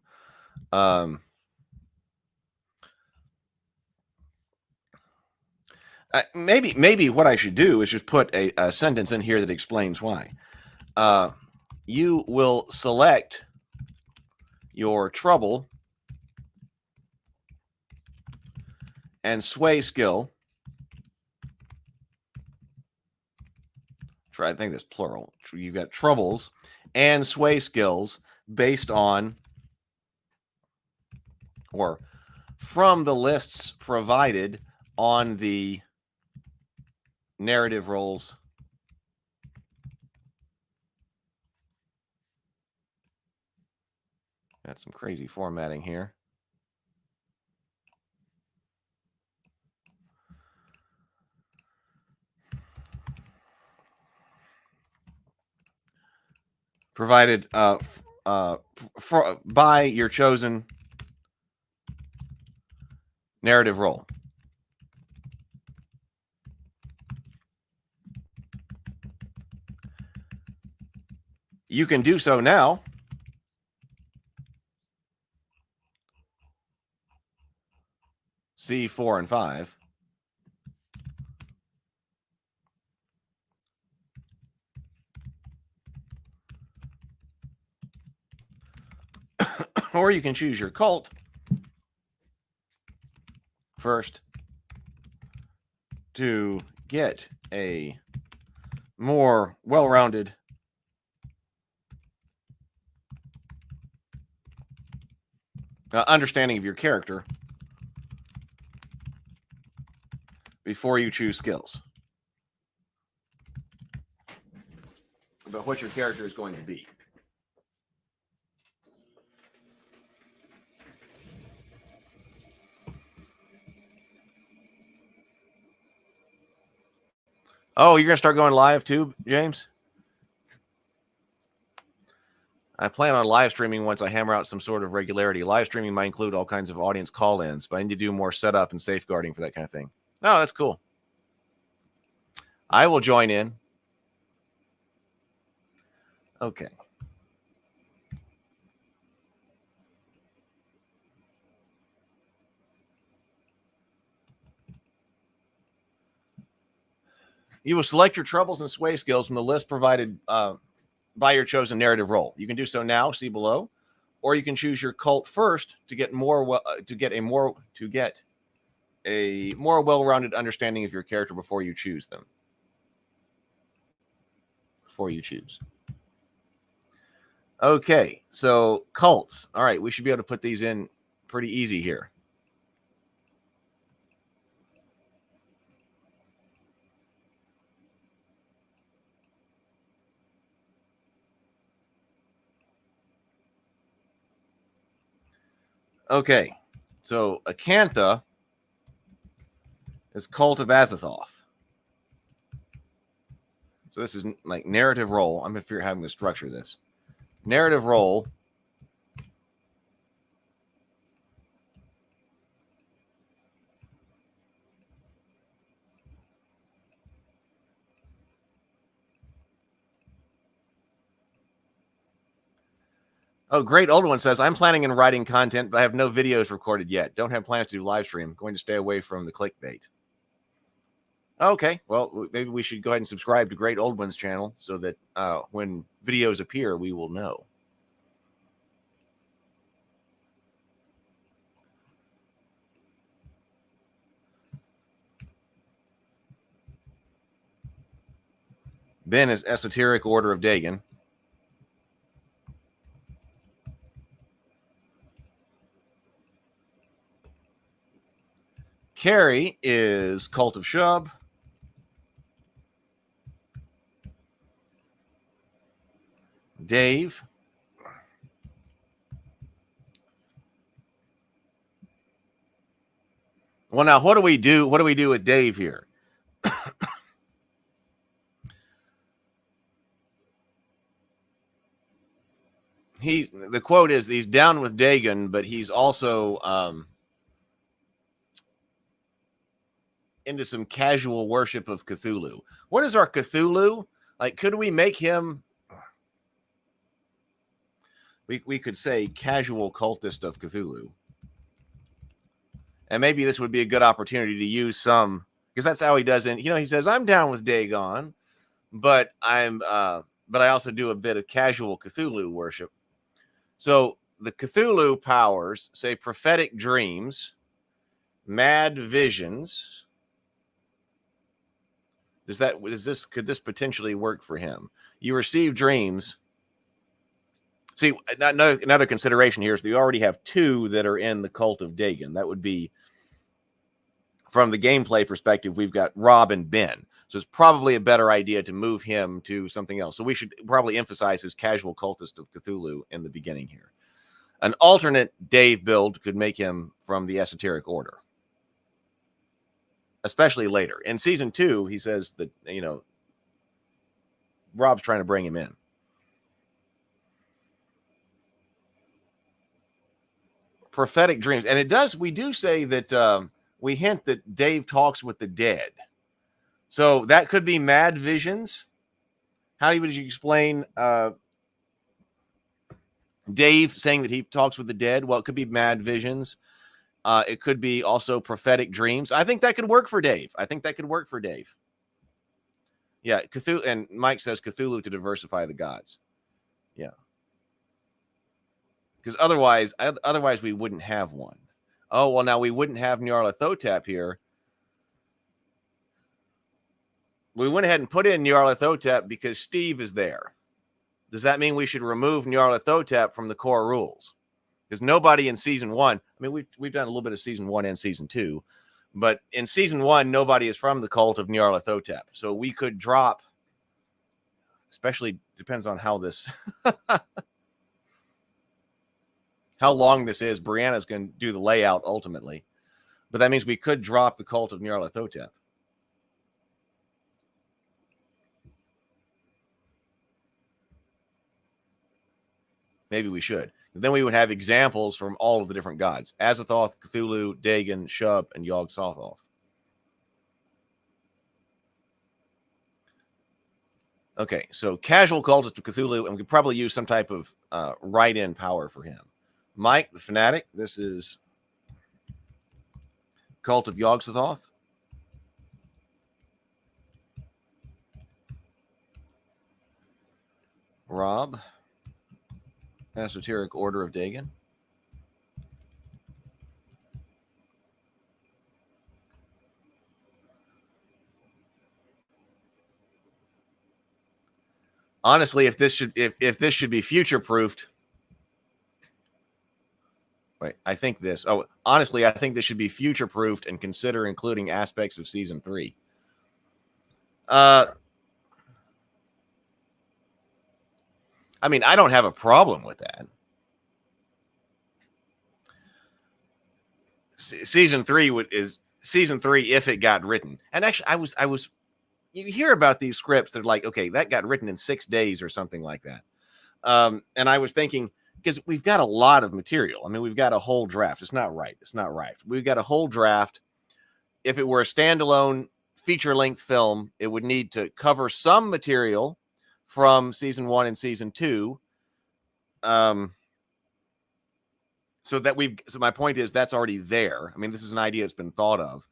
Maybe what I should do is just put a sentence in here that explains why. you will select your trouble and sway skill. I think that's plural. You've got troubles and sway skills based on or from the lists provided on the narrative roles. Got some crazy formatting here. Provided by your chosen narrative role. You can do so now. C4 and 5. Or you can choose your cult first to get a more well-rounded understanding of your character before you choose skills about what your character is going to be. Oh, you're going to start going live too, James? I plan on live streaming once I hammer out some sort of regularity. Live streaming might include all kinds of audience call-ins, but I need to do more setup and safeguarding for that kind of thing. Oh, that's cool. I will join in. Okay. You will select your troubles and sway skills from the list provided by your chosen narrative role. You can do so now, see below, or you can choose your cult first to get a more well-rounded understanding of your character before you choose them. Before you choose. Okay, so cults. All right, we should be able to put these in pretty easy here. Okay, so Acantha is Cult of Azathoth. So this is like narrative role. I'm going to figure out how I'm going to structure this. Narrative role. Oh, Great Old One says, I'm planning on writing content, but I have no videos recorded yet. Don't have plans to do live stream. Going to stay away from the clickbait. Okay, well, maybe we should go ahead and subscribe to Great Old One's channel so that when videos appear, we will know. Ben is Esoteric Order of Dagon. Carrie is Cult of Shub. Dave. Well, now, what do we do? What do we do with Dave here? The quote is he's down with Dagon, but he's also into some casual worship of Cthulhu. What is our Cthulhu? Like, could we make him? We could say casual cultist of Cthulhu. And maybe this would be a good opportunity to use some, because that's how he does it. You know, he says, I'm down with Dagon, but but I also do a bit of casual Cthulhu worship. So the Cthulhu powers say prophetic dreams, mad visions. Could this potentially work for him? You receive dreams. See, another consideration here is that you already have 2 that are in the cult of Dagon. That would be, from the gameplay perspective, we've got Rob and Ben. So it's probably a better idea to move him to something else. So we should probably emphasize his casual cultist of Cthulhu in the beginning here. An alternate Dave build could make him from the esoteric order, especially later. In season 2, he says that, Rob's trying to bring him in. Prophetic dreams. And we do say that we hint that Dave talks with the dead. So that could be mad visions. How would you explain Dave saying that he talks with the dead? Well, it could be mad visions. It could be also prophetic dreams. I think that could work for Dave. Yeah, Cthulhu, and Mike says Cthulhu to diversify the gods. Yeah. Because otherwise we wouldn't have one. Oh, well, now we wouldn't have Nyarlathotep here. We went ahead and put in Nyarlathotep because Steve is there. Does that mean we should remove Nyarlathotep from the core rules? Because nobody in season 1, I mean, we've done a little bit of season 1 and season 2, but in season 1, nobody is from the cult of Nyarlathotep. So we could drop, especially depends on how this, how long this is. Brianna's going to do the layout ultimately, but that means we could drop the cult of Nyarlathotep. Maybe we should. Then we would have examples from all of the different gods: Azathoth, Cthulhu, Dagon, Shub, and Yog-Sothoth. Okay, so casual cultist of Cthulhu, and we could probably use some type of write-in power for him. Mike, the Fanatic, this is Cult of Yog-Sothoth. Rob, Esoteric Order of Dagon. Honestly, if this should be future proofed, wait, I think this. Oh, honestly, I think this should be future proofed and consider including aspects of season 3. I mean, I don't have a problem with that. Season 3 is season 3 if it got written. And actually, I was. You hear about these scripts that are like, okay, that got written in 6 days or something like that. And I was thinking, because we've got a lot of material. I mean, we've got a whole draft. It's not right. We've got a whole draft. If it were a standalone feature-length film, it would need to cover some material from season 1 and season 2. So my point is that's already there. I mean, this is an idea that's been thought of.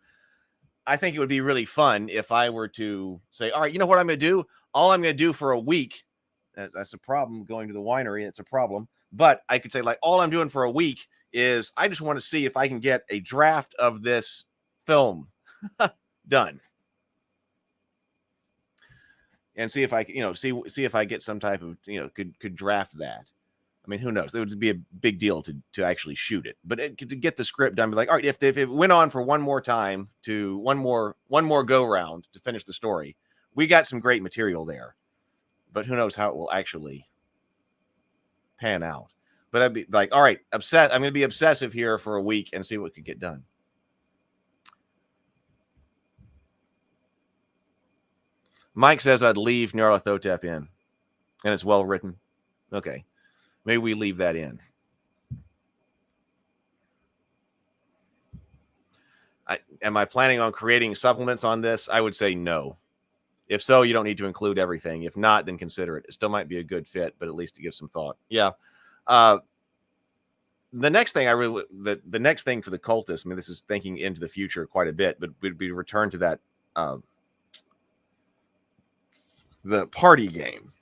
I think it would be really fun if I were to say, all right, you know what I'm going to do? All I'm going to do for a week, that's a problem going to the winery. It's a problem. But I could say, like, all I'm doing for a week is I just want to see if I can get a draft of this film done. And see if I, see if I get some type of, could draft that. I mean, who knows? It would be a big deal to actually shoot it, but to get the script done, be like, all right, if it went on for one more time, to one more go round to finish the story, we got some great material there, but who knows how it will actually pan out. But that'd be like, all right, I'm going to be obsessive here for a week and see what could get done. Mike says I'd leave Nyarlathotep in, and it's well written. Okay. Maybe we leave that in. Am I planning on creating supplements on this? I would say no. If so, you don't need to include everything. If not, then consider it. It still might be a good fit, but at least to give some thought. Yeah. The next thing the next thing for the cultists, I mean, this is thinking into the future quite a bit, but would be return to that the party game.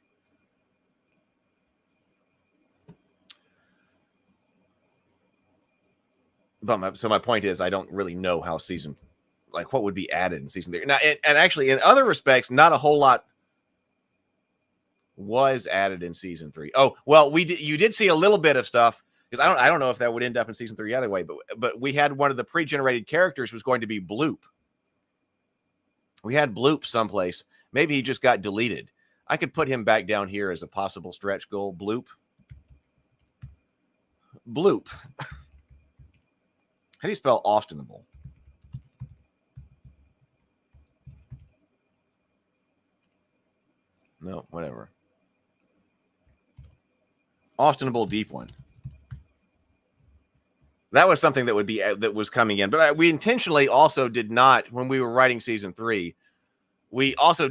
so my point is, I don't really know how what would be added in season 3. Now, and actually, in other respects, not a whole lot was added in season 3. Oh, well, you did see a little bit of stuff, because I don't know if that would end up in season 3 either way, but we had one of the pre-generated characters was going to be Bloop. We had Bloop someplace. Maybe he just got deleted. I could put him back down here as a possible stretch goal. Bloop. Bloop. How do you spell Austinable? No, whatever. Austinable deep one. That was something that was coming in, but we intentionally also did not, when we were writing season 3, we also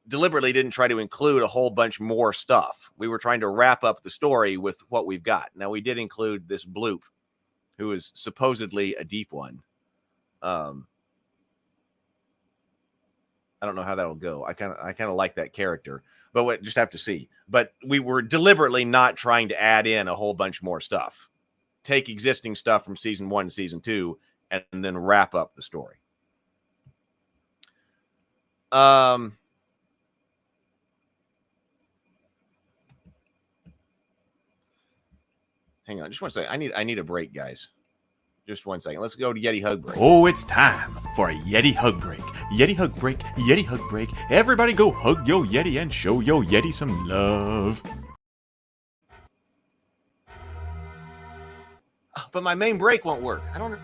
deliberately didn't try to include a whole bunch more stuff. We were trying to wrap up the story with what we've got. Now, we did include this Bloop, who is supposedly a deep one. I don't know how that'll go. I kind of like that character, but we just have to see. But we were deliberately not trying to add in a whole bunch more stuff. Take existing stuff from season 1 and season 2 and then wrap up the story. Hang on, just one second. I need a break, guys. Just 1 second. Let's go to Yeti Hug Break. Oh, it's time for a Yeti Hug Break. Yeti Hug Break, Yeti Hug Break. Everybody go hug yo Yeti and show yo Yeti some love. But my main break won't work. I don't.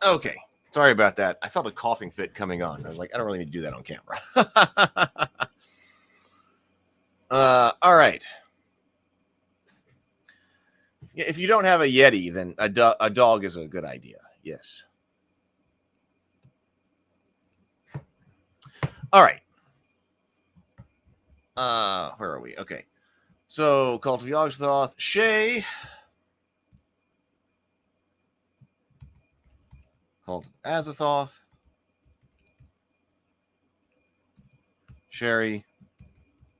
Okay. Sorry about that. I felt a coughing fit coming on. I was like, I don't really need to do that on camera. All right. If you don't have a Yeti, then a dog is a good idea. Yes. All right. Where are we? Okay. So, Cult of Yogg-Sothoth, Shay. Cult of Azathoth. Sherry.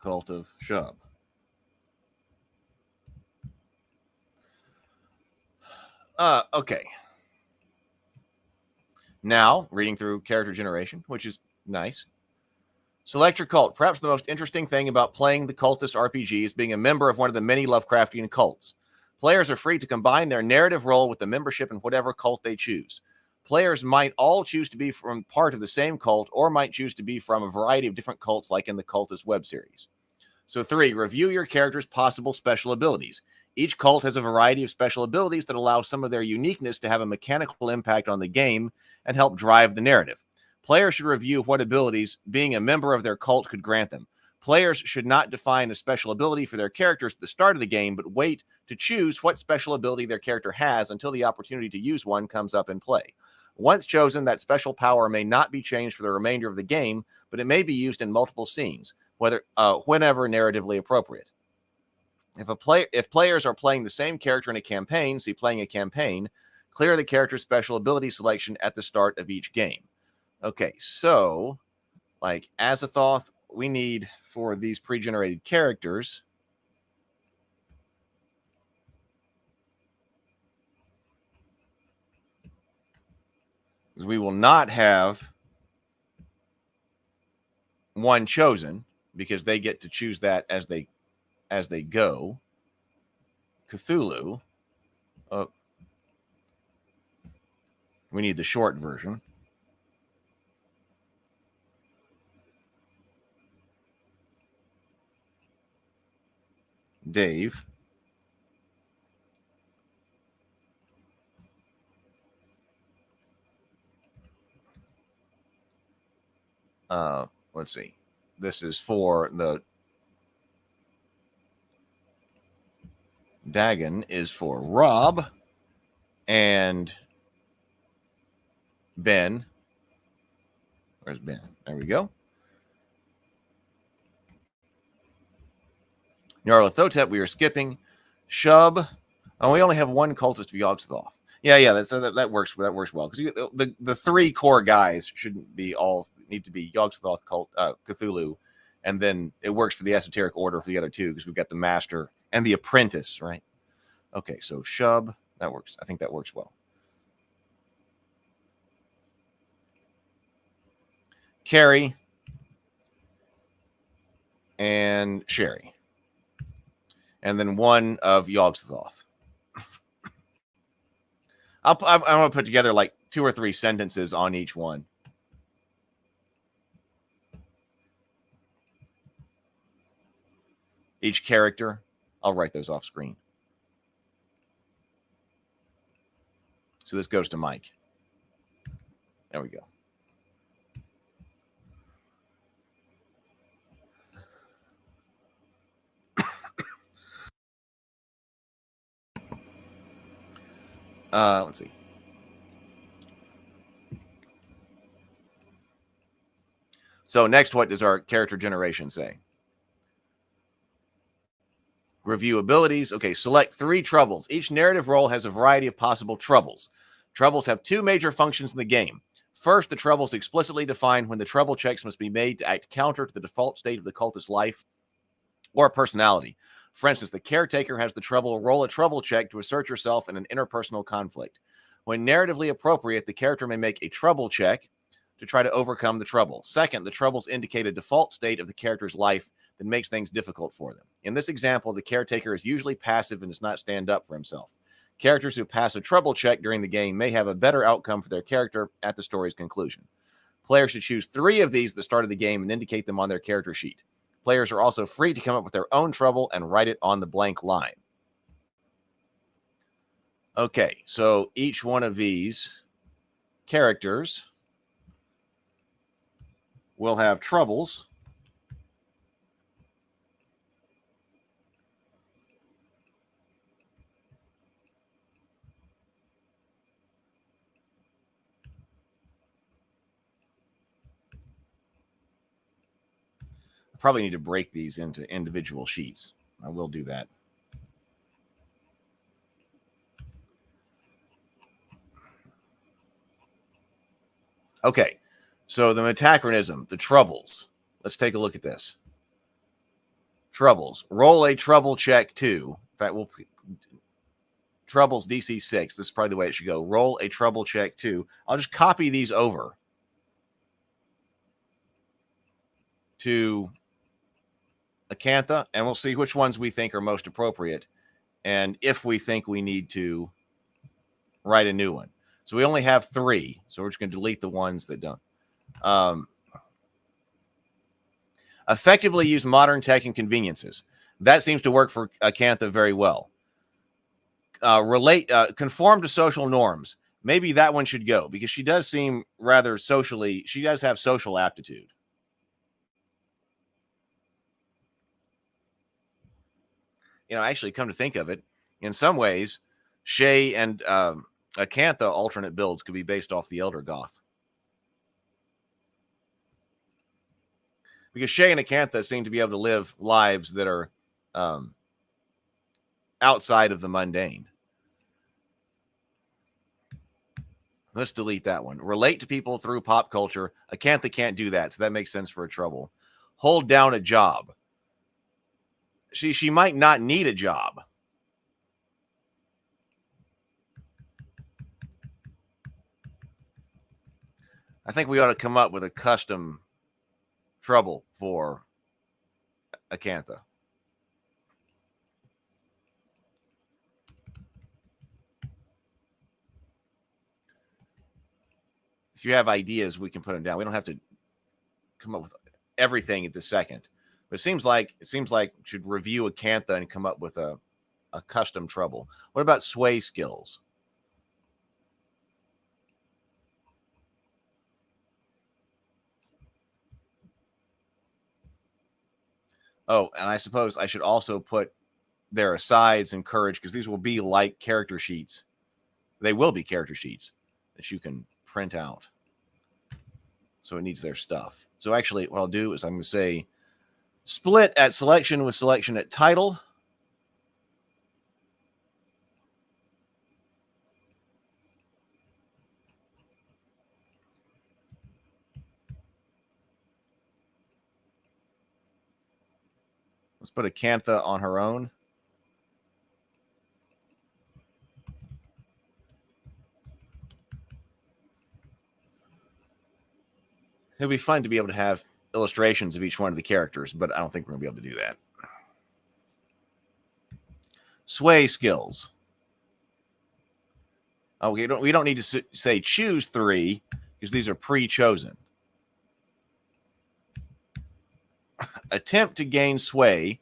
Cult of Shub. Okay. Now, reading through character generation, which is nice. Select your cult. Perhaps the most interesting thing about playing the Cultist RPG is being a member of one of the many Lovecraftian cults. Players are free to combine their narrative role with the membership in whatever cult they choose. Players might all choose to be from part of the same cult or might choose to be from a variety of different cults like in the Cultist web series. So 3, review your character's possible special abilities. Each cult has a variety of special abilities that allow some of their uniqueness to have a mechanical impact on the game and help drive the narrative. Players should review what abilities being a member of their cult could grant them. Players should not define a special ability for their characters at the start of the game, but wait to choose what special ability their character has until the opportunity to use one comes up in play. Once chosen, that special power may not be changed for the remainder of the game, but it may be used in multiple scenes, whenever narratively appropriate. If players are playing the same character in a campaign, see playing a campaign, clear the character's special ability selection at the start of each game. Okay, so like Azathoth, we need for these pre-generated characters is we will not have one chosen because they get to choose that as they go. Cthulhu, we need the short version. Dave. Let's see. This is for the Dagon is for Rob and Ben. Where's Ben? There we go. Nyarlathotep, we are skipping. Shub. Oh, we only have one cultist of Yogg-Sothoth. Yeah, that works. That works well because the 3 core guys shouldn't be all need to be Yogg-Sothoth, Cthulhu, and then it works for the esoteric order for the other 2 because we've got the master and the apprentice, right? Okay, so Shub, that works. I think that works well. Carrie and Sherry, and then one of Yogg-Sothoth. I'm going to put together like 2 or 3 sentences on each one. Each character, I'll write those off screen. So this goes to Mike. There we go. Let's see. So next, what does our character generation say? Review abilities. Okay, select 3 troubles. Each narrative role has a variety of possible troubles. Troubles have 2 major functions in the game. First, the troubles explicitly define when the trouble checks must be made to act counter to the default state of the cultist's life or personality. For instance, the caretaker has the trouble roll a trouble check to assert yourself in an interpersonal conflict. When narratively appropriate, the character may make a trouble check to try to overcome the trouble. Second, the troubles indicate a default state of the character's life that makes things difficult for them. In this example, the caretaker is usually passive and does not stand up for himself. Characters who pass a trouble check during the game may have a better outcome for their character at the story's conclusion. Players should choose 3 of these at the start of the game and indicate them on their character sheet. Players are also free to come up with their own trouble and write it on the blank line. Okay, so each one of these characters will have troubles. probably need to break these into individual sheets. I will do that. Okay, so the metachronism, the troubles. Let's take a look at this. Troubles. Roll a trouble check 2. In fact, we'll troubles DC 6. This is probably the way it should go. Roll a trouble check 2. I'll just copy these over to Acantha, and we'll see which ones we think are most appropriate, and if we think we need to write a new one. So we only have 3, so we're just going to delete the ones that don't. Effectively use modern tech and conveniences. That seems to work for Acantha very well. Conform to social norms. Maybe that one should go because she does seem rather socially, she does have social aptitude. You know, actually, come to think of it, in some ways, Shay and Acantha alternate builds could be based off the Elder Goth. Because Shay and Acantha seem to be able to live lives that are outside of the mundane. Let's delete that one. Relate to people through pop culture. Acantha can't do that, so that makes sense for a trouble. Hold down a job. She might not need a job. I think we ought to come up with a custom trouble for Acantha. If you have ideas, we can put them down. We don't have to come up with everything at the second. But it seems like we should review Acantha and come up with a custom trouble. What about sway skills? Oh, and I suppose I should also put their asides and courage because these will be like character sheets. They will be character sheets that you can print out. So it needs their stuff. So actually, what I'll do is I'm going to say split at selection with selection at title. Let's put Acantha on her own. It'll be fun to be able to have illustrations of each one of the characters, but I don't think we're going to be able to do that. Sway skills. Oh, we don't need to say choose 3 because these are pre-chosen. Attempt to gain sway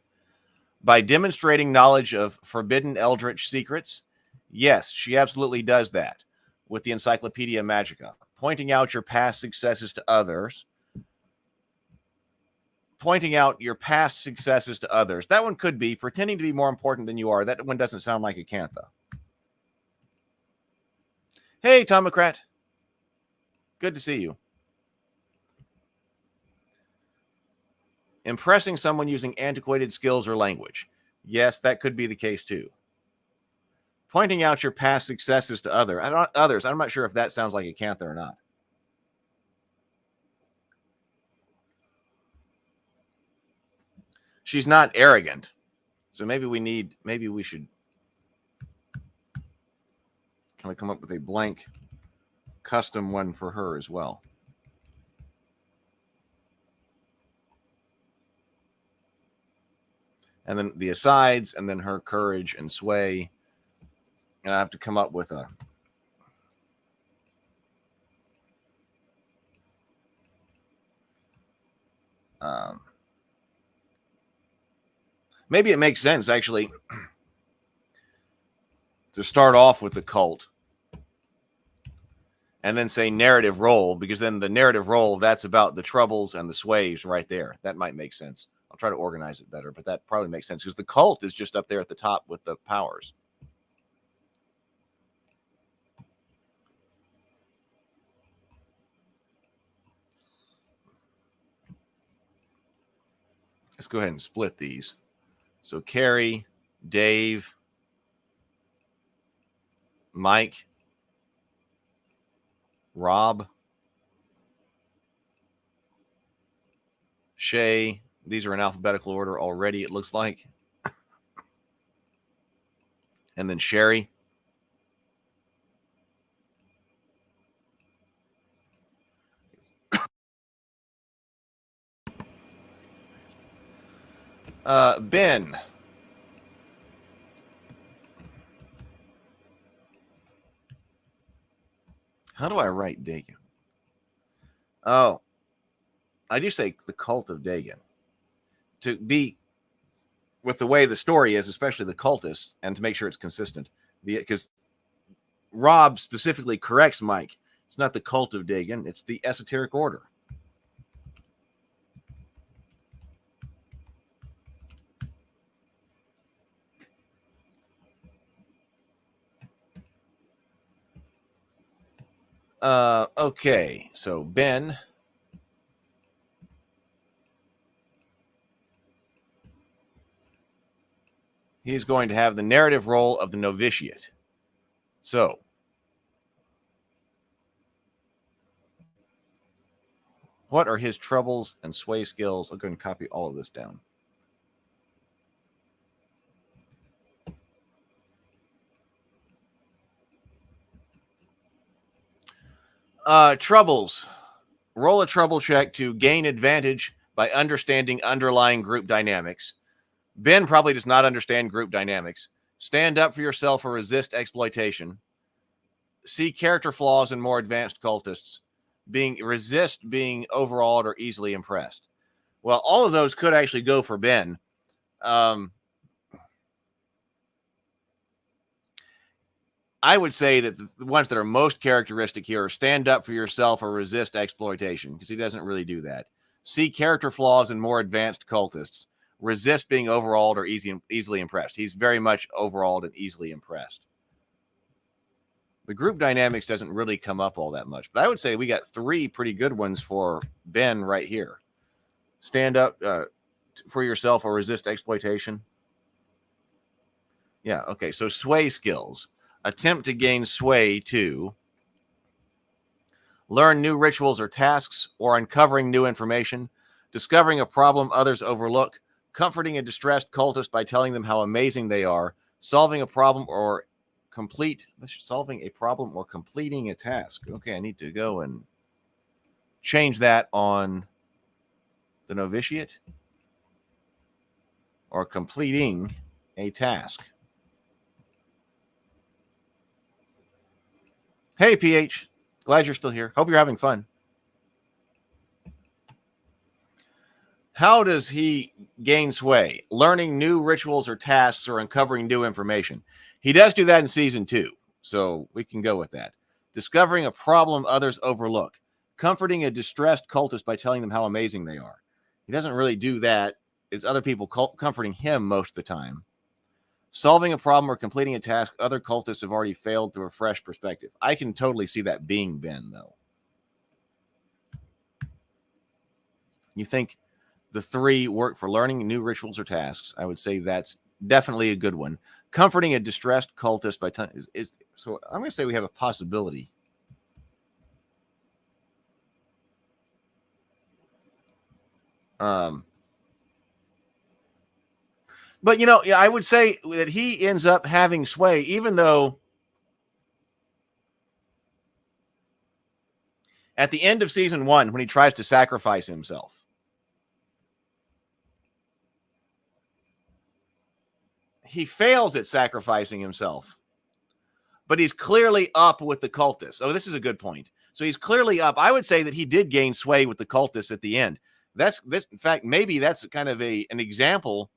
by demonstrating knowledge of forbidden eldritch secrets. Yes, she absolutely does that with the Encyclopedia Magica. Pointing out your past successes to others. Pointing out your past successes to others. That one could be pretending to be more important than you are. That one doesn't sound like Acantha. Hey, Tomocrat. Good to see you. Impressing someone using antiquated skills or language. Yes, that could be the case too. Pointing out your past successes to others. I'm not sure if that sounds like Acantha or not. She's not arrogant. So maybe we should kind of come up with a blank custom one for her as well. And then the asides, and then her courage and sway. And I have to come up with a maybe it makes sense actually to start off with the cult and then say narrative role, because then the narrative role, that's about the troubles and the sways right there. That might make sense. I'll try to organize it better, but that probably makes sense because the cult is just up there at the top with the powers. let's go ahead and split these. So Carrie, Dave, Mike, Rob, Shay. These are in alphabetical order already, it looks like. And then Sherry. Ben. How do I write Dagon? Oh, I do say the cult of Dagon. To be with the way the story is, especially the cultists, and to make sure it's consistent. Because Rob specifically corrects Mike. It's not the cult of Dagon, it's the esoteric order. Okay, so Ben. He's going to have the narrative role of the novitiate. So, what are his troubles and sway skills? I'm going to copy all of this down. Troubles. Roll a trouble check to gain advantage by understanding underlying group dynamics. Ben probably does not understand group dynamics. Stand up for yourself or resist exploitation. See character flaws in more advanced cultists. Resist being overawed or easily impressed. Well, all of those could actually go for Ben. I would say that the ones that are most characteristic here are stand up for yourself or resist exploitation, because he doesn't really do that. See character flaws in more advanced cultists. Resist being overawed or easily impressed. He's very much overawed and easily impressed. The group dynamics doesn't really come up all that much, but I would say we got 3 pretty good ones for Ben right here. Stand up for yourself or resist exploitation. Yeah, okay, so sway skills. Attempt to gain sway to learn new rituals or tasks or uncovering new information, discovering a problem others overlook, comforting a distressed cultist by telling them how amazing they are, solving a problem or completing a task. Okay, I need to go and change that on the novitiate, or completing a task. Hey, PH. Glad you're still here. Hope you're having fun. How does he gain sway? Learning new rituals or tasks or uncovering new information. He does do that in season 2, so we can go with that. Discovering a problem others overlook. Comforting a distressed cultist by telling them how amazing they are. He doesn't really do that. It's other people comforting him most of the time. Solving a problem or completing a task other cultists have already failed through a fresh perspective. I can totally see that being Ben, though. You think the 3 work for learning new rituals or tasks? I would say that's definitely a good one. Comforting a distressed cultist by so I'm going to say we have a possibility. But, I would say that he ends up having sway, even though at the end of season 1, when he tries to sacrifice himself, he fails at sacrificing himself, but he's clearly up with the cultists. Oh, this is a good point. So he's clearly up. I would say that he did gain sway with the cultists at the end. That's this. In fact, maybe that's kind of an example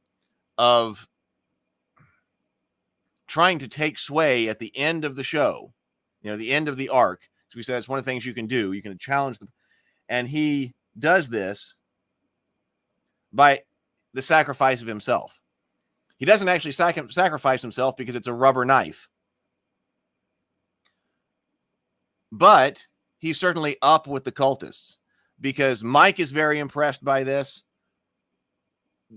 of trying to take sway at the end of the show, the end of the arc. So we said it's one of the things you can do. You can challenge them. And he does this by the sacrifice of himself. He doesn't actually sacrifice himself because it's a rubber knife. But he's certainly up with the cultists because Mike is very impressed by this.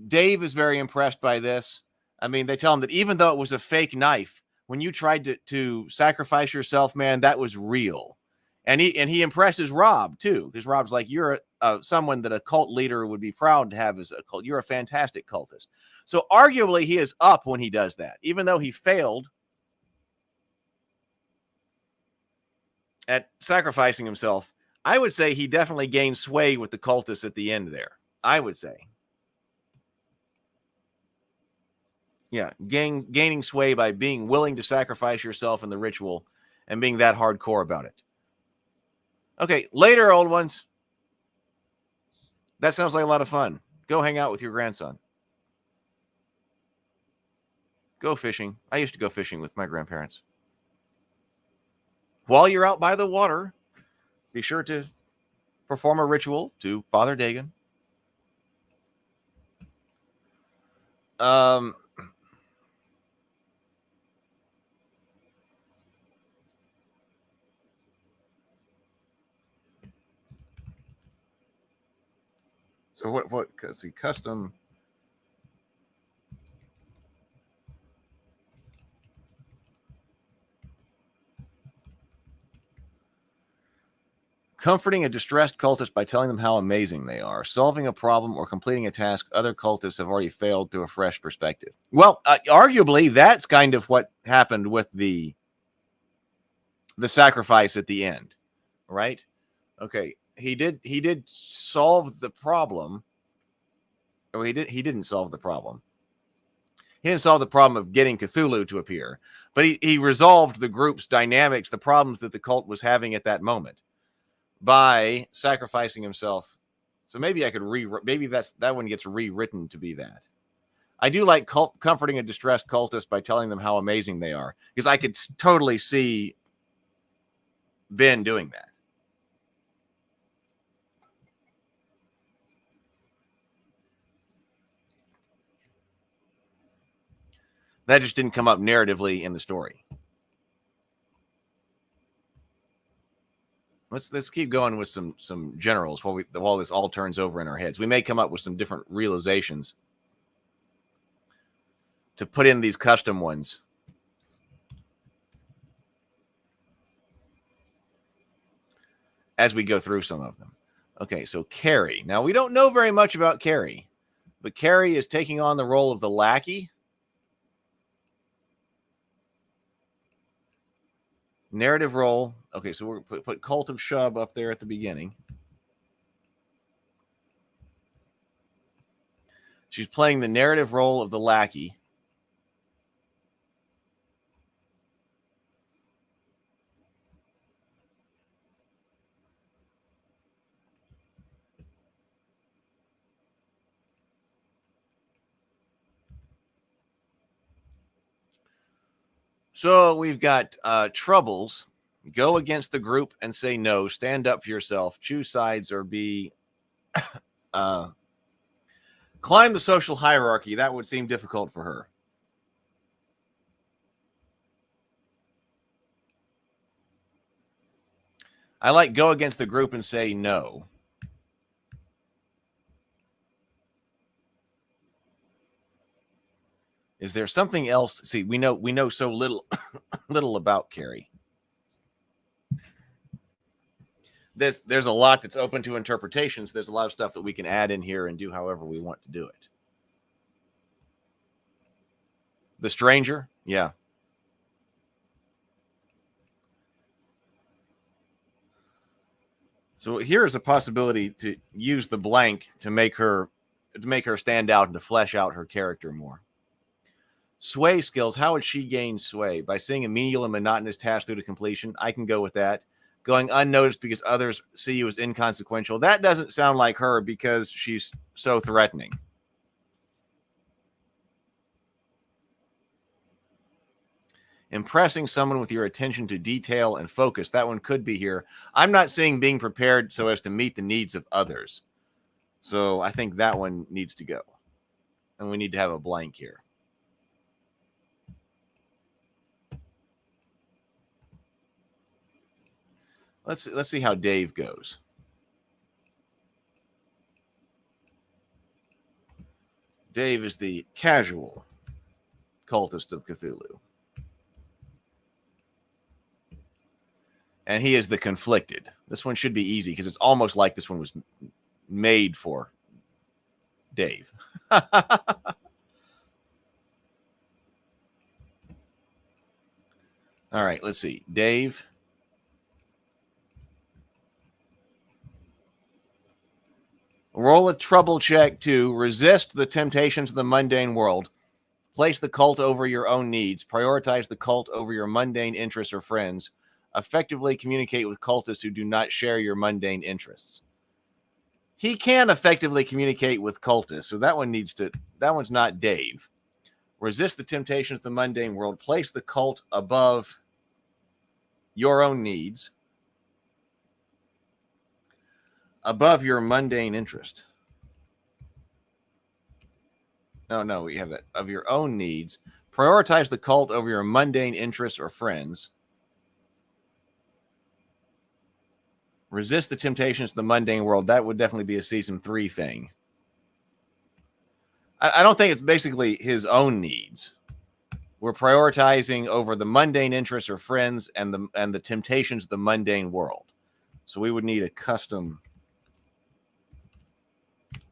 Dave is very impressed by this. I mean, they tell him that even though it was a fake knife, when you tried to sacrifice yourself, man, that was real. And he impresses Rob too, because Rob's like, you're someone that a cult leader would be proud to have as a cult. You're a fantastic cultist. So arguably he is up when he does that, even though he failed at sacrificing himself. I would say he definitely gained sway with the cultists at the end there. I would say. Yeah, gaining sway by being willing to sacrifice yourself in the ritual and being that hardcore about it. Okay, later, old ones. That sounds like a lot of fun. Go hang out with your grandson. Go fishing. I used to go fishing with my grandparents. While you're out by the water, be sure to perform a ritual to Father Dagon. So what, let's see, custom. Comforting a distressed cultist by telling them how amazing they are. Solving a problem or completing a task other cultists have already failed through a fresh perspective. Well, arguably, that's kind of what happened with the sacrifice at the end, right? Okay, he did solve the problem. Or he didn't solve the problem. He didn't solve the problem of getting Cthulhu to appear, but he resolved the group's dynamics, the problems that the cult was having at that moment, by sacrificing himself. So maybe I could maybe that one gets rewritten to be that. I do like comforting a distressed cultist by telling them how amazing they are, because I could totally see Ben doing that. That just didn't come up narratively in the story. Let's keep going with some generals while this all turns over in our heads. We may come up with some different realizations to put in these custom ones. As we go through some of them. Okay, so Carrie. Now, we don't know very much about Carrie, but Carrie is taking on the role of the lackey. Narrative role. Okay, so we're put Cult of Shub up there at the beginning. She's playing the narrative role of the lackey. So we've got troubles. Go against the group and say no. Stand up for yourself. Choose sides or be... climb the social hierarchy. That would seem difficult for her. I like go against the group and say no. Is there something else? See, we know so little about Carrie. There's a lot that's open to interpretations. There's a lot of stuff that we can add in here and do however we want to do it. The stranger, yeah. So here is a possibility to use the blank to make her stand out and to flesh out her character more. Sway skills. How would she gain sway? By seeing a menial and monotonous task through to completion. I can go with that. Going unnoticed because others see you as inconsequential. That doesn't sound like her because she's so threatening. Impressing someone with your attention to detail and focus. That one could be here. I'm not seeing being prepared so as to meet the needs of others. So I think that one needs to go. And we need to have a blank here. Let's see how Dave goes. Dave is the casual cultist of Cthulhu. And he is the conflicted. This one should be easy because it's almost like this one was made for Dave. All right, let's see. Dave. Roll a trouble check to resist the temptations of the mundane world. Place the cult over your own needs. Prioritize the cult over your mundane interests or friends. Effectively communicate with cultists who do not share your mundane interests. He can effectively communicate with cultists, so that one's not Dave. Resist the temptations of the mundane world. Place the cult above your own needs, above your mundane interest. No, we have that. Of your own needs. Prioritize the cult over your mundane interests or friends. Resist the temptations of the mundane world. That would definitely be a season 3 thing. I don't think it's basically his own needs. We're prioritizing over the mundane interests or friends and the temptations of the mundane world. So we would need a custom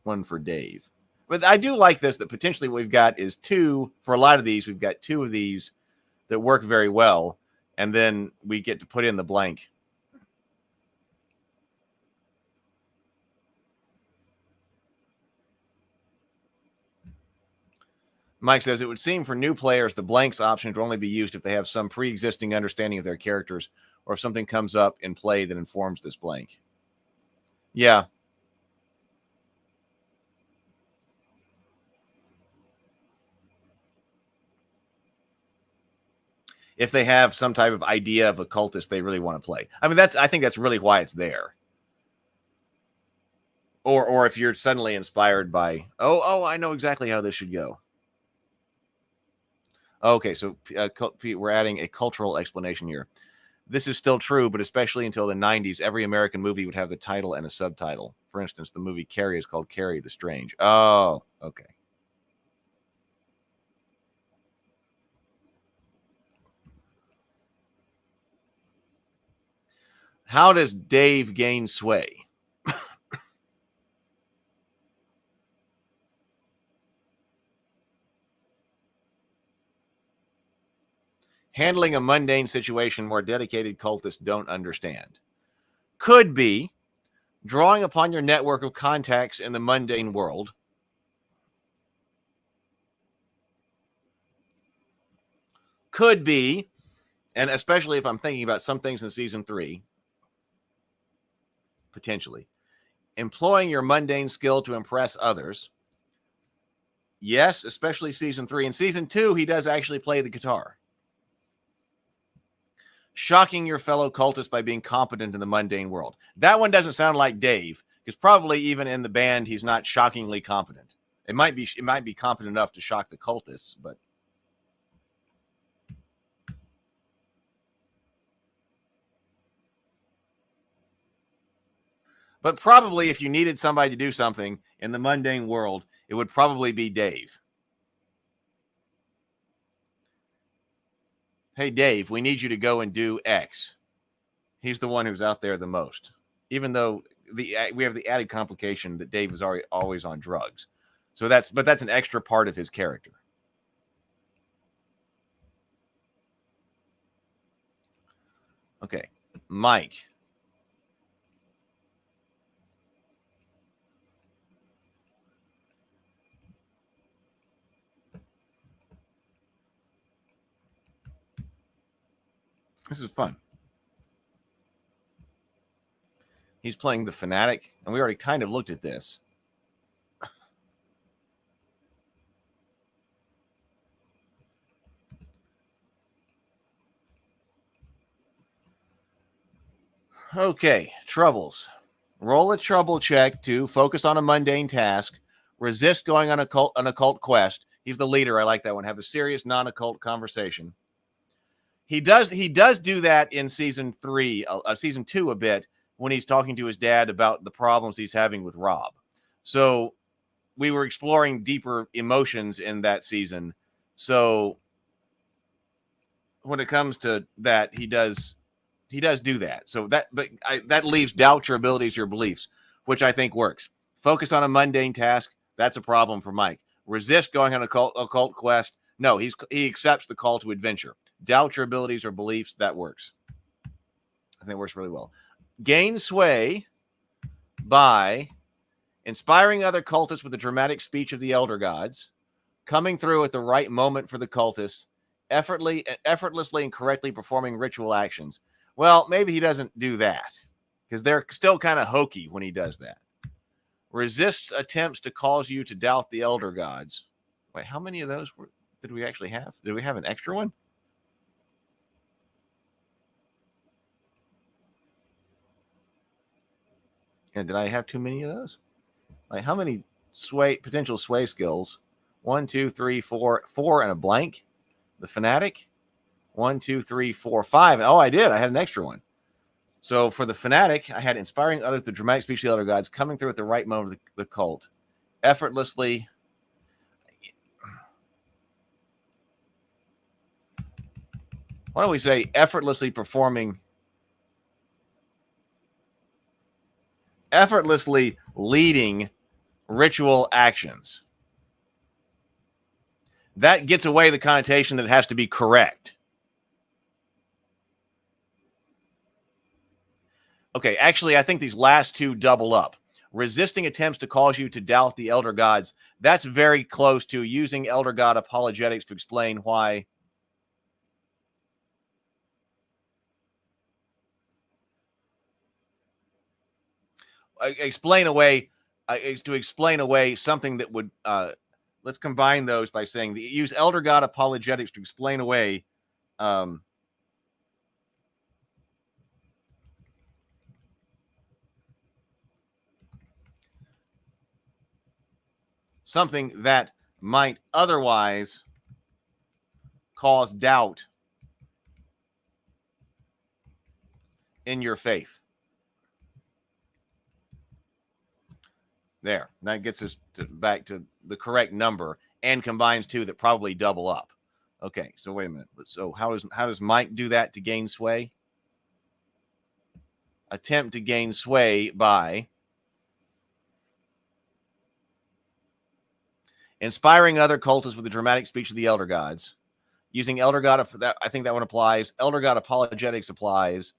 one for Dave. But I do like this, that potentially what we've got is two. For a lot of these, we've got 2 of these that work very well. And then we get to put in the blank. Mike says, it would seem for new players, the blanks option would only be used if they have some pre-existing understanding of their characters or if something comes up in play that informs this blank. Yeah. If they have some type of idea of a cultist they really want to play. I mean, I think that's really why it's there. Or if you're suddenly inspired by, I know exactly how this should go. Okay, so we're adding a cultural explanation here. This is still true, but especially until the 90s, every American movie would have the title and a subtitle. For instance, the movie Carrie is called Carrie the Strange. Oh, okay. How does Dave gain sway? Handling a mundane situation more dedicated cultists don't understand. Could be drawing upon your network of contacts in the mundane world. Could be, and especially if I'm thinking about some things in season 3, potentially, employing your mundane skill to impress others. Yes, especially season 3. In season 2, he does actually play the guitar. Shocking your fellow cultists by being competent in the mundane world. That one doesn't sound like Dave, because probably even in the band, he's not shockingly competent. It might be competent enough to shock the cultists, but probably if you needed somebody to do something in the mundane world, it would probably be Dave. Hey, Dave, we need you to go and do X. He's the one who's out there the most, even though we have the added complication that Dave is always on drugs. So that's an extra part of his character. Okay, Mike. This is fun. He's playing the fanatic, and we already kind of looked at this. Okay, troubles. Roll a trouble check to focus on a mundane task. Resist going on an occult quest. He's the leader. I like that one. Have a serious non-occult conversation. He does do that in season 2 a bit when he's talking to his dad about the problems he's having with Rob. So we were exploring deeper emotions in that season. So when it comes to that, he does do that. So that leaves doubt your abilities, your beliefs, which I think works. Focus on a mundane task. That's a problem for Mike. Resist going on a cult quest. No, he accepts the call to adventure. Doubt your abilities or beliefs. That works. I think it works really well. Gain sway by inspiring other cultists with the dramatic speech of the elder gods, coming through at the right moment for the cultists, effortlessly and correctly performing ritual actions. Well, maybe he doesn't do that because they're still kind of hokey when he does that. Resists attempts to cause you to doubt the elder gods. Wait, how many of those did we actually have? Did we have an extra one? And did I have too many of those? Like, how many potential sway skills? 1, 2, 3, 4 and a blank. The fanatic. 1, 2, 3, 4, 5. Oh, I did. I had an extra one. So for the fanatic, I had inspiring others, the dramatic speech of the elder gods, coming through at the right moment of the cult, effortlessly. Why don't we say effortlessly leading ritual actions. That gets away the connotation that it has to be correct. Okay, actually, I think these last two double up. Resisting attempts to cause you to doubt the elder gods. That's very close to using elder god apologetics to explain why. Explain away something that would let's combine those by saying use elder god apologetics to explain away something that might otherwise cause doubt in your faith. There, that gets us back to the correct number and combines two that probably double up. Okay, so wait a minute. So how does Mike do that to gain sway? Attempt to gain sway by inspiring other cultists with the dramatic speech of the elder gods, using elder god. I think that one applies. Elder god apologetics applies.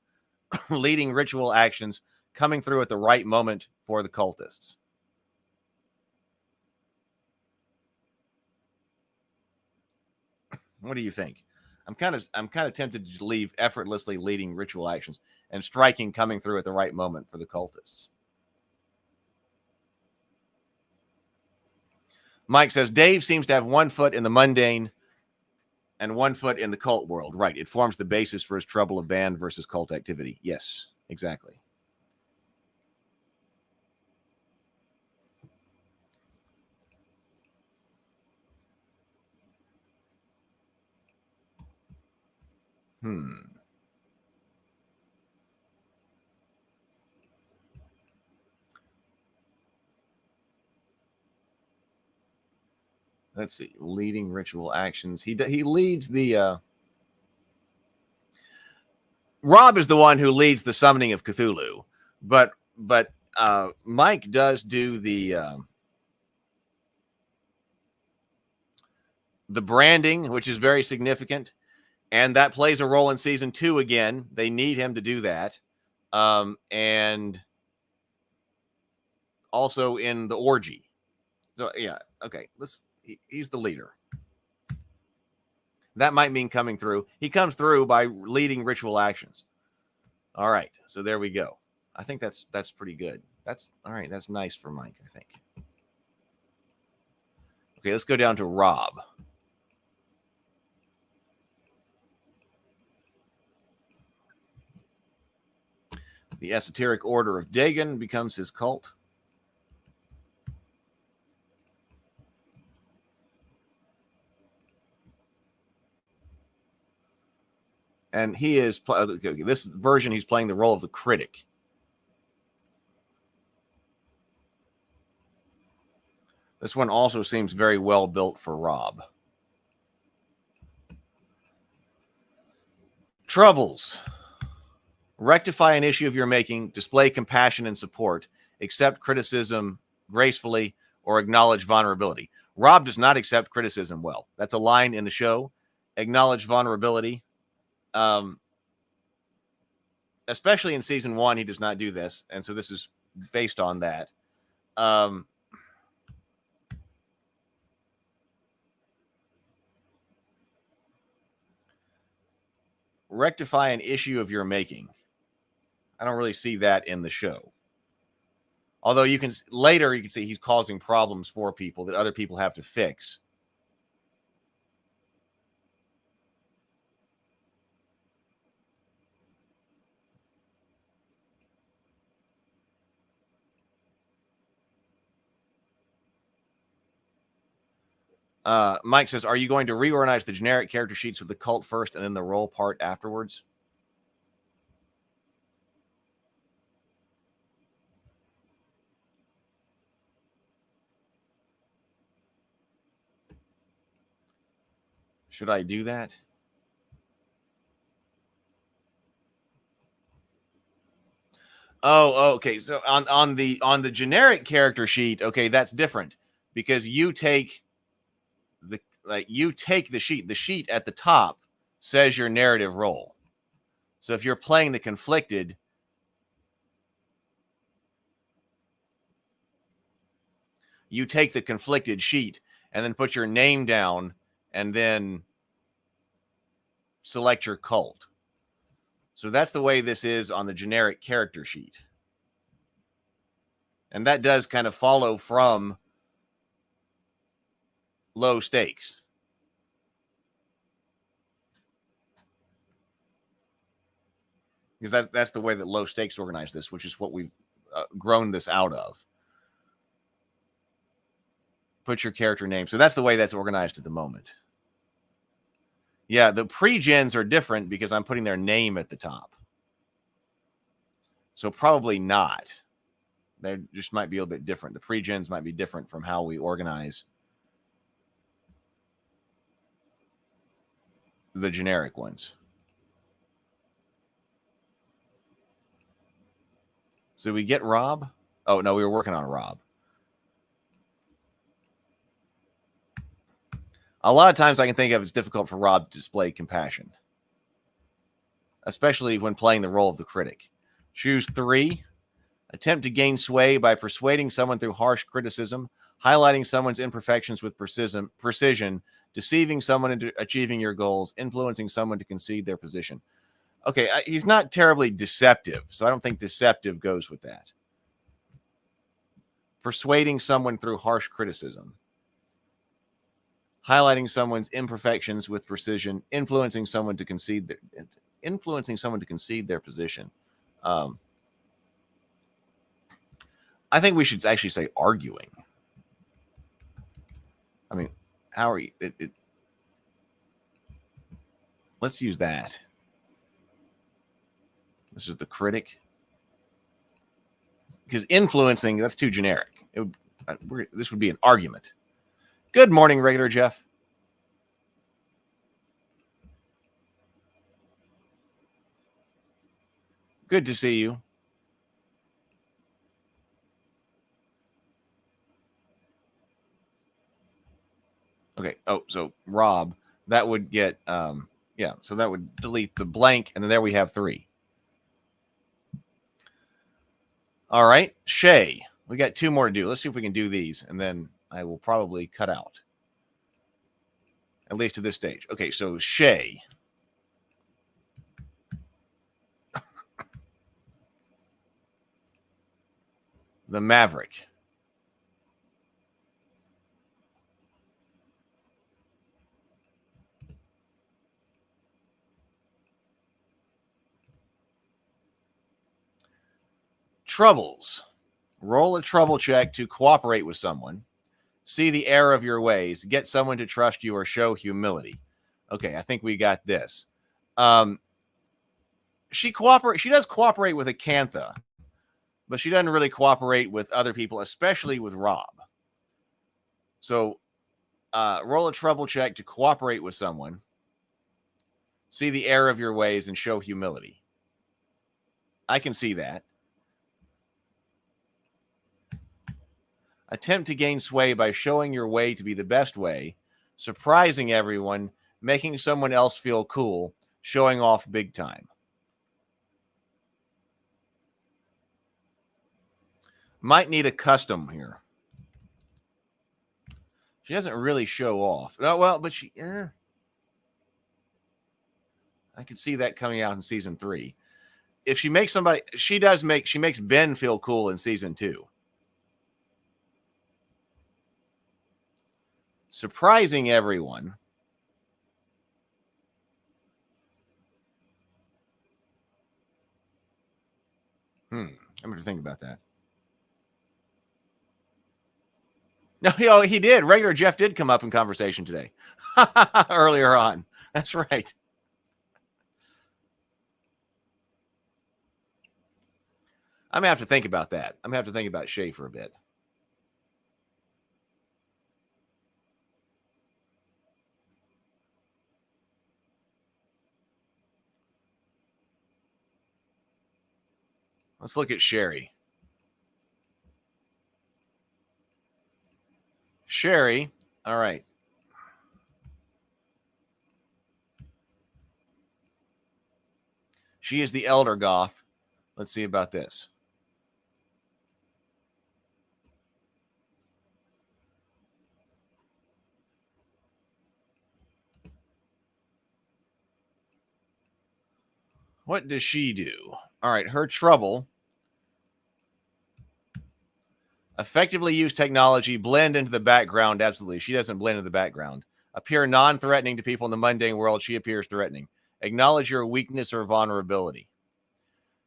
Leading ritual actions, coming through at the right moment for the cultists. What do you think? I'm kind of tempted to leave effortlessly leading ritual actions and striking coming through at the right moment for the cultists. Mike says Dave seems to have 1 foot in the mundane and 1 foot in the cult world. Right. It forms the basis for his trouble of band versus cult activity. Yes, exactly. Let's see. Leading ritual actions. He leads the. Rob is the one who leads the summoning of Cthulhu, but Mike does do the branding, which is very significant, and that plays a role in season 2 again. They need him to do that, and also in the orgy. So yeah, okay. He's the leader. That might mean coming through. He comes through by leading ritual actions. All right, so there we go. I think that's pretty good. That's all right. That's nice for Mike, I think. Okay, let's go down to Rob. The Esoteric Order of Dagon becomes his cult. And he is, this version, he's playing the role of the critic. This one also seems very well built for Rob. Troubles. Rectify an issue of your making, display compassion and support, accept criticism gracefully, or acknowledge vulnerability. Rob does not accept criticism well. That's a line in the show. Acknowledge vulnerability. Especially in season 1, he does not do this. And so this is based on that. Rectify an issue of your making. I don't really see that in the show. Although you can see he's causing problems for people that other people have to fix. Mike says, are you going to reorganize the generic character sheets with the cult first and then the role part afterwards? Should I do that? Oh, okay. So on the generic character sheet, okay, that's different because you take the sheet. The sheet at the top says your narrative role. So if you're playing the conflicted, you take the conflicted sheet and then put your name down and then select your cult. So that's the way this is on the generic character sheet. And that does kind of follow from low stakes. Because that's the way that low stakes organize this, which is what we've grown this out of. Put your character name. So that's the way that's organized at the moment. Yeah, the pre-gens are different because I'm putting their name at the top. So probably not. They just might be a little bit different. The pre-gens might be different from how we organize the generic ones. So we get Rob? Oh, no, we were working on Rob. A lot of times I can think of it's difficult for Rob to display compassion, especially when playing the role of the critic. Choose 3. Attempt to gain sway by persuading someone through harsh criticism, highlighting someone's imperfections with precision, deceiving someone into achieving your goals, influencing someone to concede their position. Okay, he's not terribly deceptive, so I don't think deceptive goes with that. Persuading someone through harsh criticism. Highlighting someone's imperfections with precision, influencing someone to concede their position. I think we should actually say arguing. I mean, how are you? Let's use that. This is the critic. Because influencing, that's too generic. This would be an argument. Good morning, regular Jeff. Good to see you. Okay. Oh, so Rob, that would get, yeah, so that would delete the blank, and then there we have 3. All right, Shay. We got 2 more to do. Let's see if we can do these, and then I will probably cut out. At least to this stage. Okay, so Shay. The Maverick. Troubles. Roll a trouble check to cooperate with someone. See the error of your ways. Get someone to trust you or show humility. Okay, I think we got this. She does cooperate with Acantha, but she doesn't really cooperate with other people, especially with Rob. So roll a trouble check to cooperate with someone. See the error of your ways and show humility. I can see that. Attempt to gain sway by showing your way to be the best way, surprising everyone, making someone else feel cool, showing off big time. Might need a custom here. She doesn't really show off. Oh, well, but she... I could see that coming out in season 3. If she makes somebody... She makes Ben feel cool in season 2. Surprising everyone. I'm going to think about that. No, he did. Regular Jeff did come up in conversation today. Earlier on. That's right. I'm going to have to think about that. I'm going to have to think about Shay for a bit. Let's look at Sherry. Sherry, all right. She is the elder goth. Let's see about this. What does she do? All right, her trouble. Effectively use technology, blend into the background. Absolutely. She doesn't blend into the background. Appear non-threatening to people in the mundane world. She appears threatening. Acknowledge your weakness or vulnerability.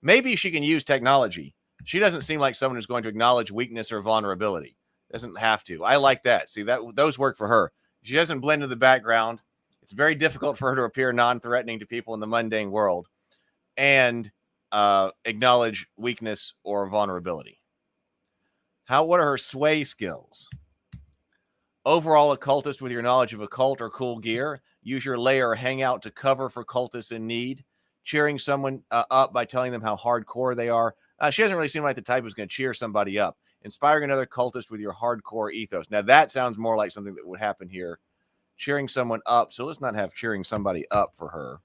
Maybe she can use technology. She doesn't seem like someone who's going to acknowledge weakness or vulnerability. Doesn't have to. I like that. See, those work for her. She doesn't blend into the background. It's very difficult for her to appear non-threatening to people in the mundane world and acknowledge weakness or vulnerability. What are her sway skills? Overall, a cultist with your knowledge of occult or cool gear. Use your lair or hangout to cover for cultists in need. Cheering someone up by telling them how hardcore they are. She doesn't really seem like the type who's going to cheer somebody up. Inspiring another cultist with your hardcore ethos. Now, that sounds more like something that would happen here. Cheering someone up. So let's not have cheering somebody up for her.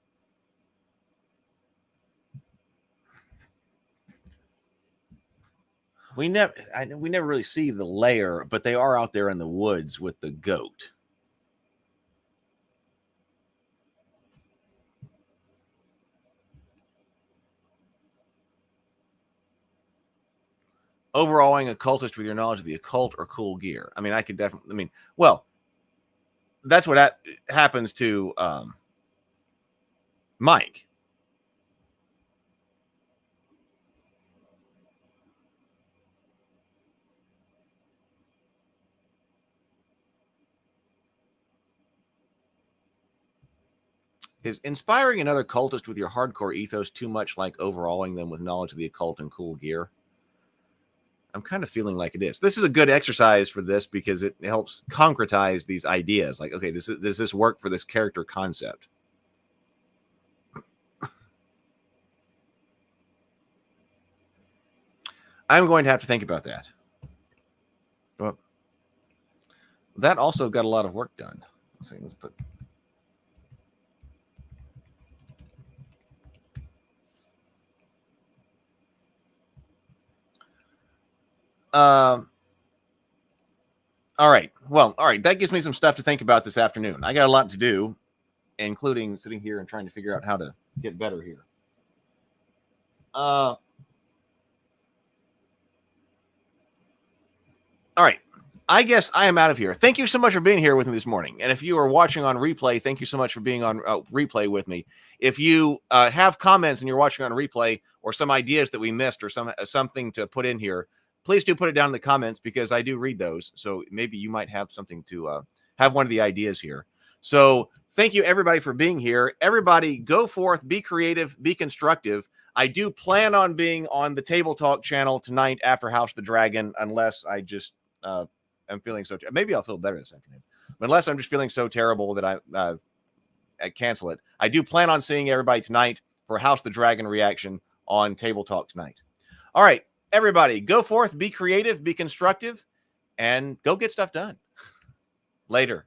We never really see the lair, but they are out there in the woods with the goat. Overawing a cultist with your knowledge of the occult or cool gear. I mean, I could definitely. Well, that's what happens to Mike. Is inspiring another cultist with your hardcore ethos too much like overawing them with knowledge of the occult and cool gear? I'm kind of feeling like it is. This is a good exercise for this because it helps concretize these ideas. Like, okay, does this work for this character concept? I'm going to have to think about that. Well, that also got a lot of work done. Let's see. Let's put... All right. Well, all right. That gives me some stuff to think about this afternoon. I got a lot to do, including sitting here and trying to figure out how to get better here. All right. I guess I am out of here. Thank you so much for being here with me this morning. And if you are watching on replay, thank you so much for being on replay with me. If you have comments and you're watching on replay or some ideas that we missed or something to put in here, please do put it down in the comments because I do read those. So maybe you might have something to have one of the ideas here. So thank you, everybody, for being here. Everybody, go forth, be creative, be constructive. I do plan on being on the Table Talk channel tonight after House of the Dragon, unless I just am feeling so, maybe I'll feel better this afternoon. But unless I'm just feeling so terrible that I cancel it. I do plan on seeing everybody tonight for House the Dragon reaction on Table Talk tonight. All right, everybody, go forth, be creative, be constructive, and go get stuff done. Later.